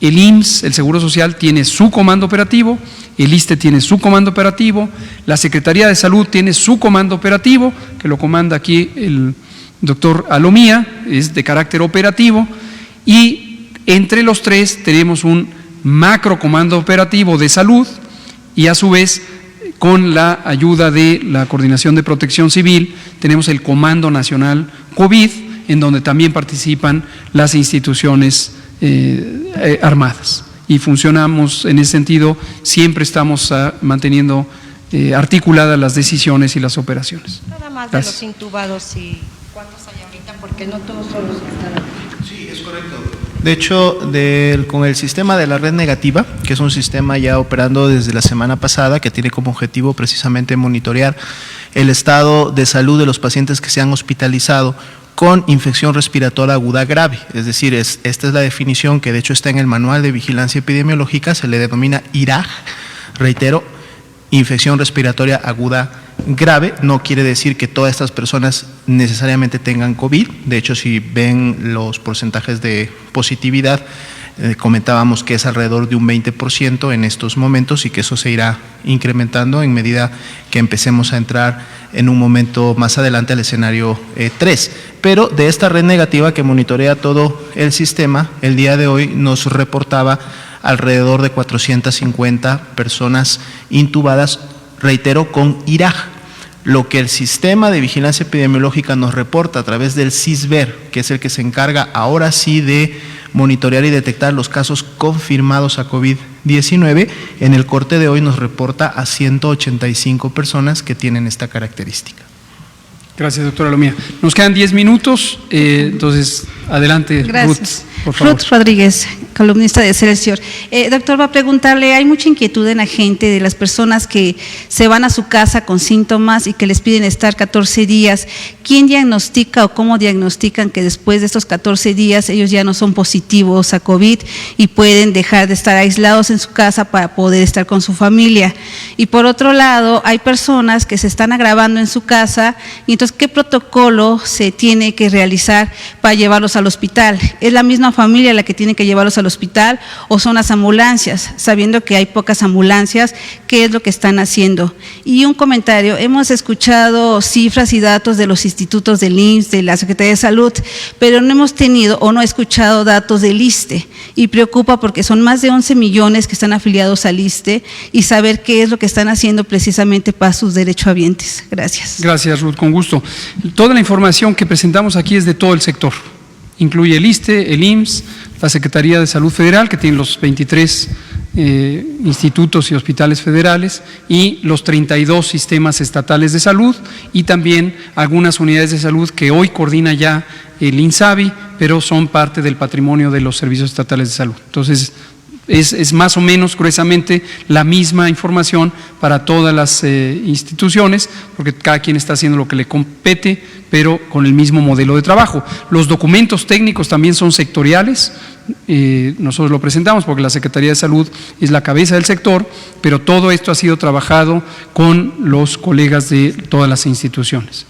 El IMSS, el Seguro Social, tiene su comando operativo, el ISSSTE tiene su comando operativo, la Secretaría de Salud tiene su comando operativo, que lo comanda aquí el doctor Alomía, es de carácter operativo, y entre los tres tenemos un macro comando operativo de salud y a su vez con la ayuda de la Coordinación de Protección Civil, tenemos el Comando Nacional COVID, en donde también participan las instituciones armadas. Y funcionamos en ese sentido, siempre estamos manteniendo articuladas las decisiones y las operaciones. Nada más Gracias. de los intubados y cuántos hay ahorita, porque no todos son los que están aquí. Sí, es correcto. De hecho, con el sistema de la red negativa, que es un sistema ya operando desde la semana pasada, que tiene como objetivo precisamente monitorear el estado de salud de los pacientes que se han hospitalizado con infección respiratoria aguda grave. Es decir, esta es la definición que de hecho está en el Manual de Vigilancia Epidemiológica, se le denomina IRAG, reitero, infección respiratoria aguda grave. No quiere decir que todas estas personas necesariamente tengan COVID. De hecho, si ven los porcentajes de positividad, comentábamos que es alrededor de un 20% en estos momentos y que eso se irá incrementando en medida que empecemos a entrar en un momento más adelante al escenario 3. Pero de esta red negativa que monitorea todo el sistema, el día de hoy nos reportaba alrededor de 450 personas intubadas, reitero, con IRAG. Lo que el sistema de vigilancia epidemiológica nos reporta a través del CISVER, que es el que se encarga ahora sí de monitorear y detectar los casos confirmados a COVID-19, en el corte de hoy nos reporta a 185 personas que tienen esta característica. Gracias, doctora Alomía. Nos quedan 10 minutos, entonces adelante. Gracias. Ruth, por favor. Ruth Rodríguez, columnista de Excelsior. Doctor, va a preguntarle, hay mucha inquietud en la gente de las personas que se van a su casa con síntomas y que les piden estar 14 días. ¿Quién diagnostica o cómo diagnostican que después de estos 14 días ellos ya no son positivos a COVID y pueden dejar de estar aislados en su casa para poder estar con su familia? Y por otro lado, hay personas que se están agravando en su casa y entonces, ¿qué protocolo se tiene que realizar para llevarlos al hospital? ¿Es la misma familia la que tiene que llevarlos al hospital o son las ambulancias? Sabiendo que hay pocas ambulancias, ¿qué es lo que están haciendo? Y un comentario, hemos escuchado cifras y datos de los institutos del IMSS, de la Secretaría de Salud, pero no hemos tenido o no he escuchado datos del ISSSTE y preocupa porque son más de 11 millones que están afiliados al ISSSTE y saber qué es lo que están haciendo precisamente para sus derechohabientes. Gracias. Gracias, Ruth, con gusto. Toda la información que presentamos aquí es de todo el sector. Incluye el ISSSTE, el IMSS, la Secretaría de Salud Federal, que tiene los 23 institutos y hospitales federales, y los 32 sistemas estatales de salud, y también algunas unidades de salud que hoy coordina ya el INSABI, pero son parte del patrimonio de los servicios estatales de salud. Entonces, es más o menos gruesamente la misma información para todas las instituciones, porque cada quien está haciendo lo que le compete, pero con el mismo modelo de trabajo. Los documentos técnicos también son sectoriales, nosotros lo presentamos porque la Secretaría de Salud es la cabeza del sector, pero todo esto ha sido trabajado con los colegas de todas las instituciones.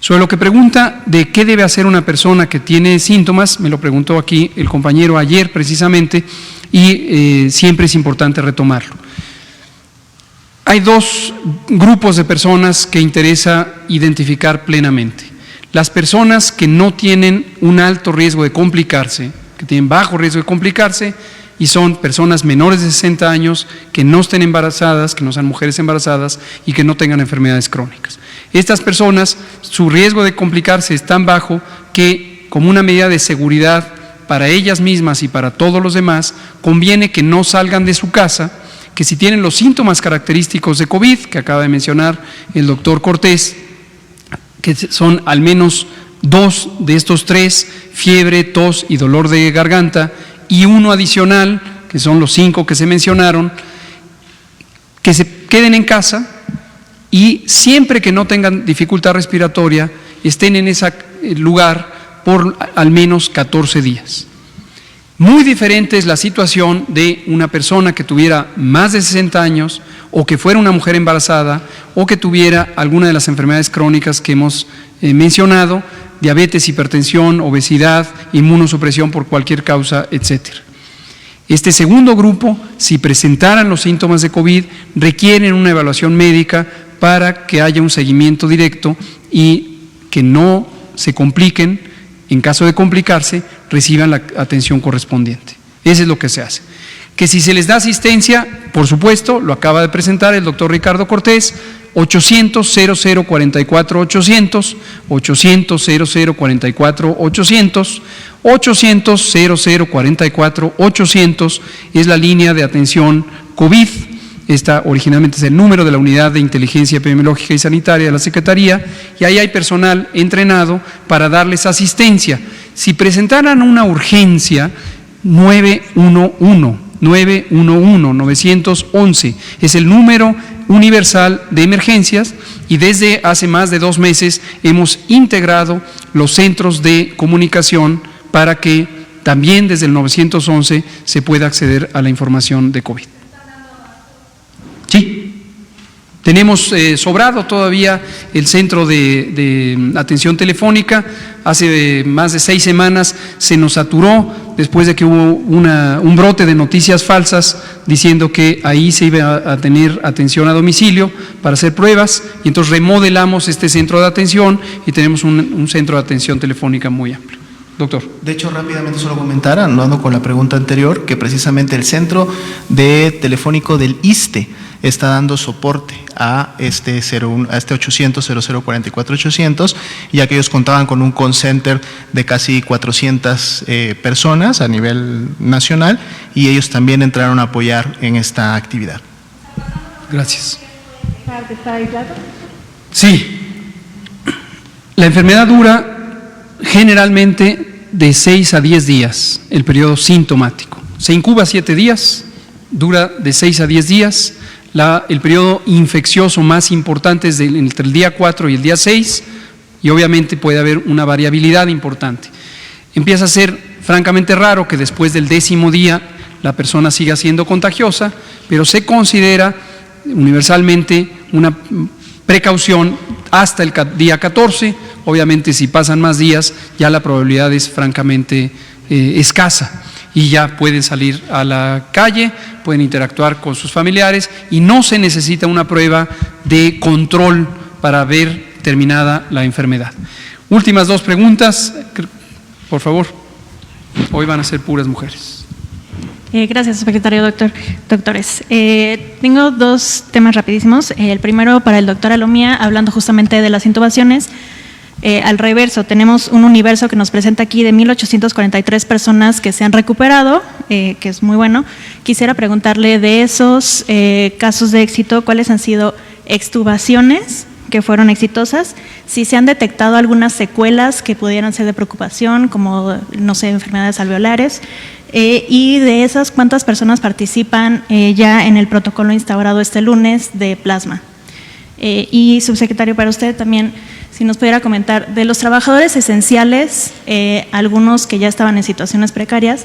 Sobre lo que pregunta de qué debe hacer una persona que tiene síntomas, me lo preguntó aquí el compañero ayer precisamente, y siempre es importante retomarlo. Hay dos grupos de personas que interesa identificar plenamente. Las personas que no tienen un alto riesgo de complicarse, que tienen bajo riesgo de complicarse, y son personas menores de 60 años que no estén embarazadas, que no sean mujeres embarazadas y que no tengan enfermedades crónicas. Estas personas, su riesgo de complicarse es tan bajo que, como una medida de seguridad para ellas mismas y para todos los demás, conviene que no salgan de su casa, que si tienen los síntomas característicos de COVID, que acaba de mencionar el doctor Cortés, que son al menos 2 de estos 3, fiebre, tos y dolor de garganta, y uno adicional, que son los 5 que se mencionaron, que se queden en casa y siempre que no tengan dificultad respiratoria, estén en ese lugar por al menos 14 días. Muy diferente es la situación de una persona que tuviera más de 60 años o que fuera una mujer embarazada o que tuviera alguna de las enfermedades crónicas que hemos mencionado, diabetes, hipertensión, obesidad, inmunosupresión por cualquier causa, etcétera. Este segundo grupo, si presentaran los síntomas de COVID, requieren una evaluación médica para que haya un seguimiento directo y que no se compliquen. En caso de complicarse, reciban la atención correspondiente. Eso es lo que se hace. Que si se les da asistencia, por supuesto, lo acaba de presentar el doctor Ricardo Cortés, 800-0044-800, 800-0044-800, 800-0044-800 es la línea de atención COVID. Esta originalmente es el número de la Unidad de Inteligencia Epidemiológica y Sanitaria de la Secretaría, y ahí hay personal entrenado para darles asistencia. Si presentaran una urgencia, 911 es el número universal de emergencias, y desde hace más de 2 meses hemos integrado los centros de comunicación para que también desde el 911 se pueda acceder a la información de COVID. Sí, tenemos sobrado todavía el centro de atención telefónica. Hace más de 6 semanas se nos saturó después de que hubo un brote de noticias falsas diciendo que ahí se iba a tener atención a domicilio para hacer pruebas, y entonces remodelamos este centro de atención y tenemos un centro de atención telefónica muy amplio. Doctor. De hecho, rápidamente solo comentar, andando con la pregunta anterior, que precisamente el centro de telefónico del ISSSTE está dando soporte a este 800-0044-800, ya que ellos contaban con un call center de casi 400 personas a nivel nacional, y ellos también entraron a apoyar en esta actividad. Gracias. Sí, la enfermedad dura generalmente de 6 a 10 días, el periodo sintomático. Se incuba 7 días, dura de 6 a 10 días. El periodo infeccioso más importante es entre el día 4 y el día 6, y obviamente puede haber una variabilidad importante. Empieza a ser francamente raro que después del 10º día la persona siga siendo contagiosa, pero se considera universalmente una precaución hasta el día 14. Obviamente, si pasan más días, ya la probabilidad es francamente escasa, y ya pueden salir a la calle, pueden interactuar con sus familiares, y no se necesita una prueba de control para ver terminada la enfermedad. Últimas 2 preguntas, por favor. Hoy van a ser puras mujeres. Gracias, secretario. Doctores. Tengo 2 temas rapidísimos. El primero para el doctor Alomía, hablando justamente de las intubaciones. Al reverso, tenemos un universo que nos presenta aquí de 1,843 personas que se han recuperado, que es muy bueno. Quisiera preguntarle de esos casos de éxito, ¿cuáles han sido extubaciones que fueron exitosas? Si se han detectado algunas secuelas que pudieran ser de preocupación, como, no sé, enfermedades alveolares. Y de esas, ¿cuántas personas participan ya en el protocolo instaurado este lunes de plasma? Y, subsecretario, para usted también, si nos pudiera comentar, de los trabajadores esenciales, algunos que ya estaban en situaciones precarias,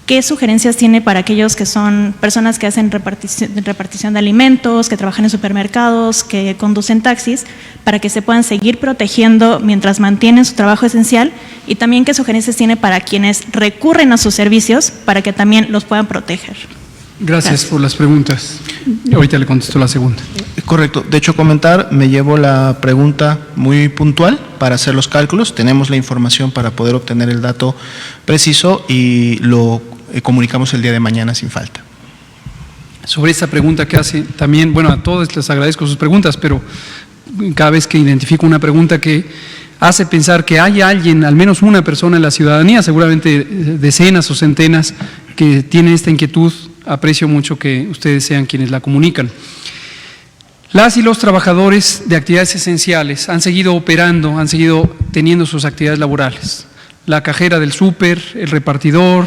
¿qué sugerencias tiene para aquellos que son personas que hacen repartición de alimentos, que trabajan en supermercados, que conducen taxis, para que se puedan seguir protegiendo mientras mantienen su trabajo esencial? Y también, ¿qué sugerencias tiene para quienes recurren a sus servicios para que también los puedan proteger? Gracias por las preguntas. Ahorita le contesto la segunda. Correcto. De hecho, comentar, me llevo la pregunta muy puntual para hacer los cálculos. Tenemos la información para poder obtener el dato preciso y lo comunicamos el día de mañana sin falta. Sobre esta pregunta que hace también, bueno, a todos les agradezco sus preguntas, pero cada vez que identifico una pregunta que hace pensar que hay alguien, al menos una persona en la ciudadanía, seguramente decenas o centenas, que tiene esta inquietud aprecio mucho que ustedes sean quienes la comunican. Las y los trabajadores de actividades esenciales han seguido operando, han seguido teniendo sus actividades laborales. La cajera del súper, el repartidor,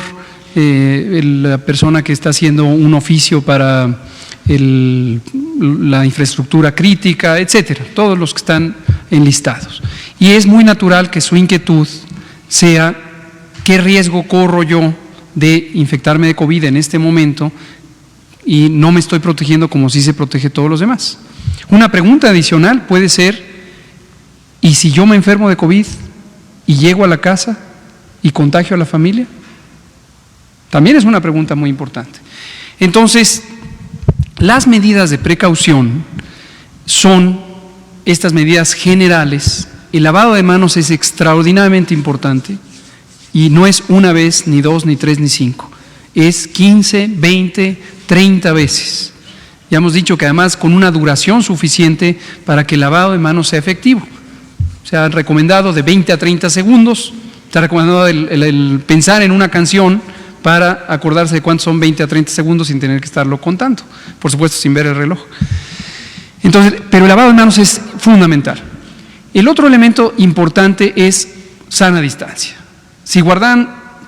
la persona que está haciendo un oficio para la infraestructura crítica, etcétera, todos los que están enlistados. Y es muy natural que su inquietud sea: ¿qué riesgo corro yo de infectarme de COVID en este momento y no me estoy protegiendo como sí se protege todos los demás? Una pregunta adicional puede ser: ¿y si yo me enfermo de COVID y llego a la casa y contagio a la familia? También es una pregunta muy importante. Entonces, las medidas de precaución son estas medidas generales. El lavado de manos es extraordinariamente importante y no es una vez, ni dos, ni tres, ni cinco. Es 15, 20, 30 veces. Ya hemos dicho que además con una duración suficiente para que el lavado de manos sea efectivo. Se ha recomendado de 20 a 30 segundos, se ha recomendado el pensar en una canción para acordarse de cuántos son 20 a 30 segundos sin tener que estarlo contando, por supuesto sin ver el reloj. Entonces, pero el lavado de manos es fundamental. El otro elemento importante es sana distancia. Si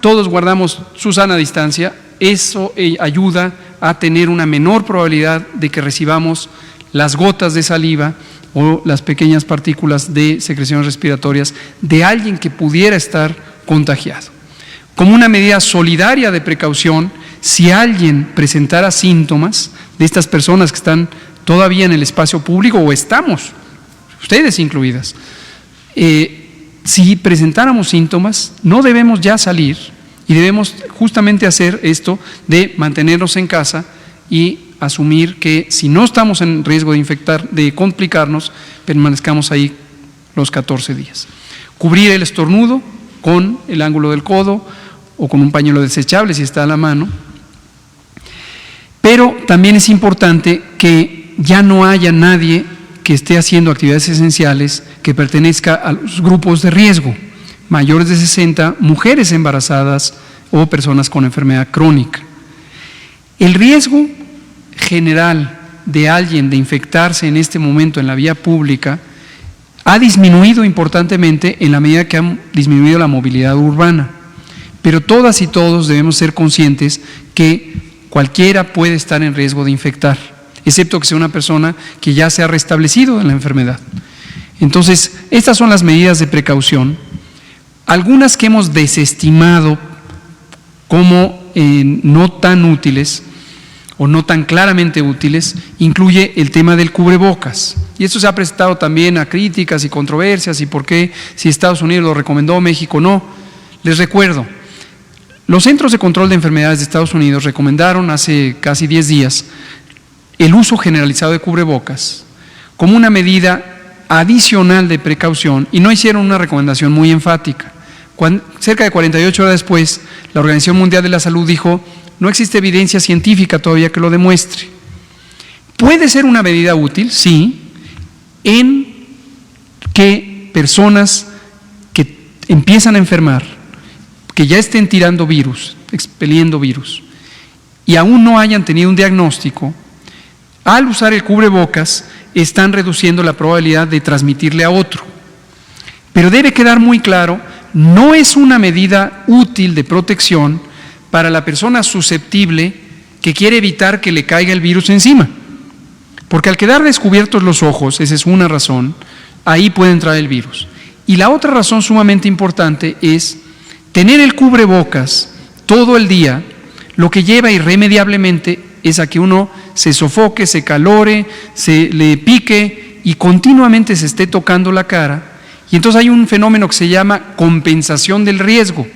todos guardamos su sana distancia, eso ayuda a tener una menor probabilidad de que recibamos las gotas de saliva o las pequeñas partículas de secreciones respiratorias de alguien que pudiera estar contagiado. Como una medida solidaria de precaución, si alguien presentara síntomas de estas personas que están todavía en el espacio público, o estamos, ustedes incluidas, si presentáramos síntomas, no debemos ya salir y debemos justamente hacer esto de mantenernos en casa y asumir que si no estamos en riesgo de complicarnos, permanezcamos ahí los 14 días. Cubrir el estornudo con el ángulo del codo o con un pañuelo desechable si está a la mano. Pero también es importante que ya no haya nadie que esté haciendo actividades esenciales que pertenezca a los grupos de riesgo, mayores de 60, mujeres embarazadas o personas con enfermedad crónica. El riesgo general de alguien de infectarse en este momento en la vía pública ha disminuido importantemente en la medida que ha disminuido la movilidad urbana. Pero todas y todos debemos ser conscientes que cualquiera puede estar en riesgo de infectar, excepto que sea una persona que ya se ha restablecido en la enfermedad. Entonces, estas son las medidas de precaución, algunas que hemos desestimado como no tan útiles o no tan claramente útiles, incluye el tema del cubrebocas. Y esto se ha prestado también a críticas y controversias y por qué, si Estados Unidos lo recomendó, México no. Les recuerdo, los Centros de Control de Enfermedades de Estados Unidos recomendaron hace casi 10 días el uso generalizado de cubrebocas como una medida adicional de precaución y no hicieron una recomendación muy enfática. Cerca de 48 horas después, la Organización Mundial de la Salud dijo: no existe evidencia científica todavía que lo demuestre. Puede ser una medida útil, sí, en que personas que empiezan a enfermar, que ya estén tirando virus, expeliendo virus, y aún no hayan tenido un diagnóstico, al usar el cubrebocas están reduciendo la probabilidad de transmitirle a otro. Pero debe quedar muy claro, no es una medida útil de protección para la persona susceptible que quiere evitar que le caiga el virus encima. Porque al quedar descubiertos los ojos, esa es una razón, ahí puede entrar el virus. Y la otra razón sumamente importante es tener el cubrebocas todo el día, lo que lleva irremediablemente es a que uno se sofoque, se calore, se le pique y continuamente se esté tocando la cara. Y entonces hay un fenómeno que se llama compensación del riesgo,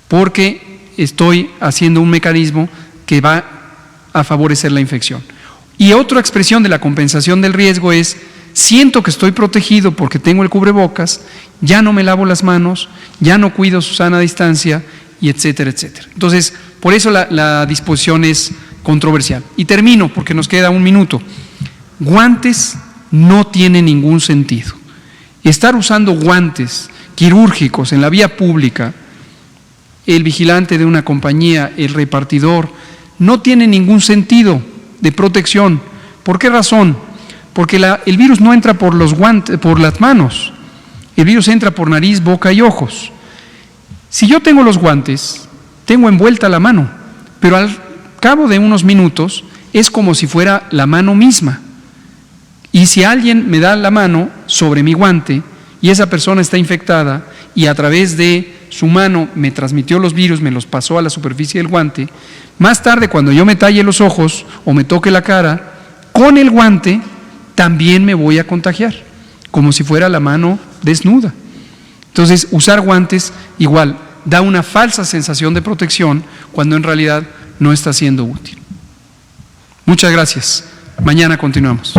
porque estoy haciendo un mecanismo que va a favorecer la infección. Y otra expresión de la compensación del riesgo es: siento que estoy protegido porque tengo el cubrebocas, ya no me lavo las manos, ya no cuido su sana distancia, y etcétera, etcétera. Entonces, por eso la disposición es controversial. Y termino porque nos queda un minuto. Guantes no tiene ningún sentido. Estar usando guantes quirúrgicos en la vía pública, el vigilante de una compañía, el repartidor, no tiene ningún sentido de protección. ¿Por qué razón? Porque el virus no entra por los guantes, por las manos. El virus entra por nariz, boca y ojos. Si yo tengo los guantes, tengo envuelta la mano, pero al cabo de unos minutos es como si fuera la mano misma. Y si alguien me da la mano sobre mi guante y esa persona está infectada y a través de su mano me transmitió los virus, me los pasó a la superficie del guante, más tarde cuando yo me talle los ojos o me toque la cara, con el guante también me voy a contagiar, como si fuera la mano desnuda. Entonces, usar guantes igual da una falsa sensación de protección cuando en realidad no está siendo útil. Muchas gracias. Mañana continuamos.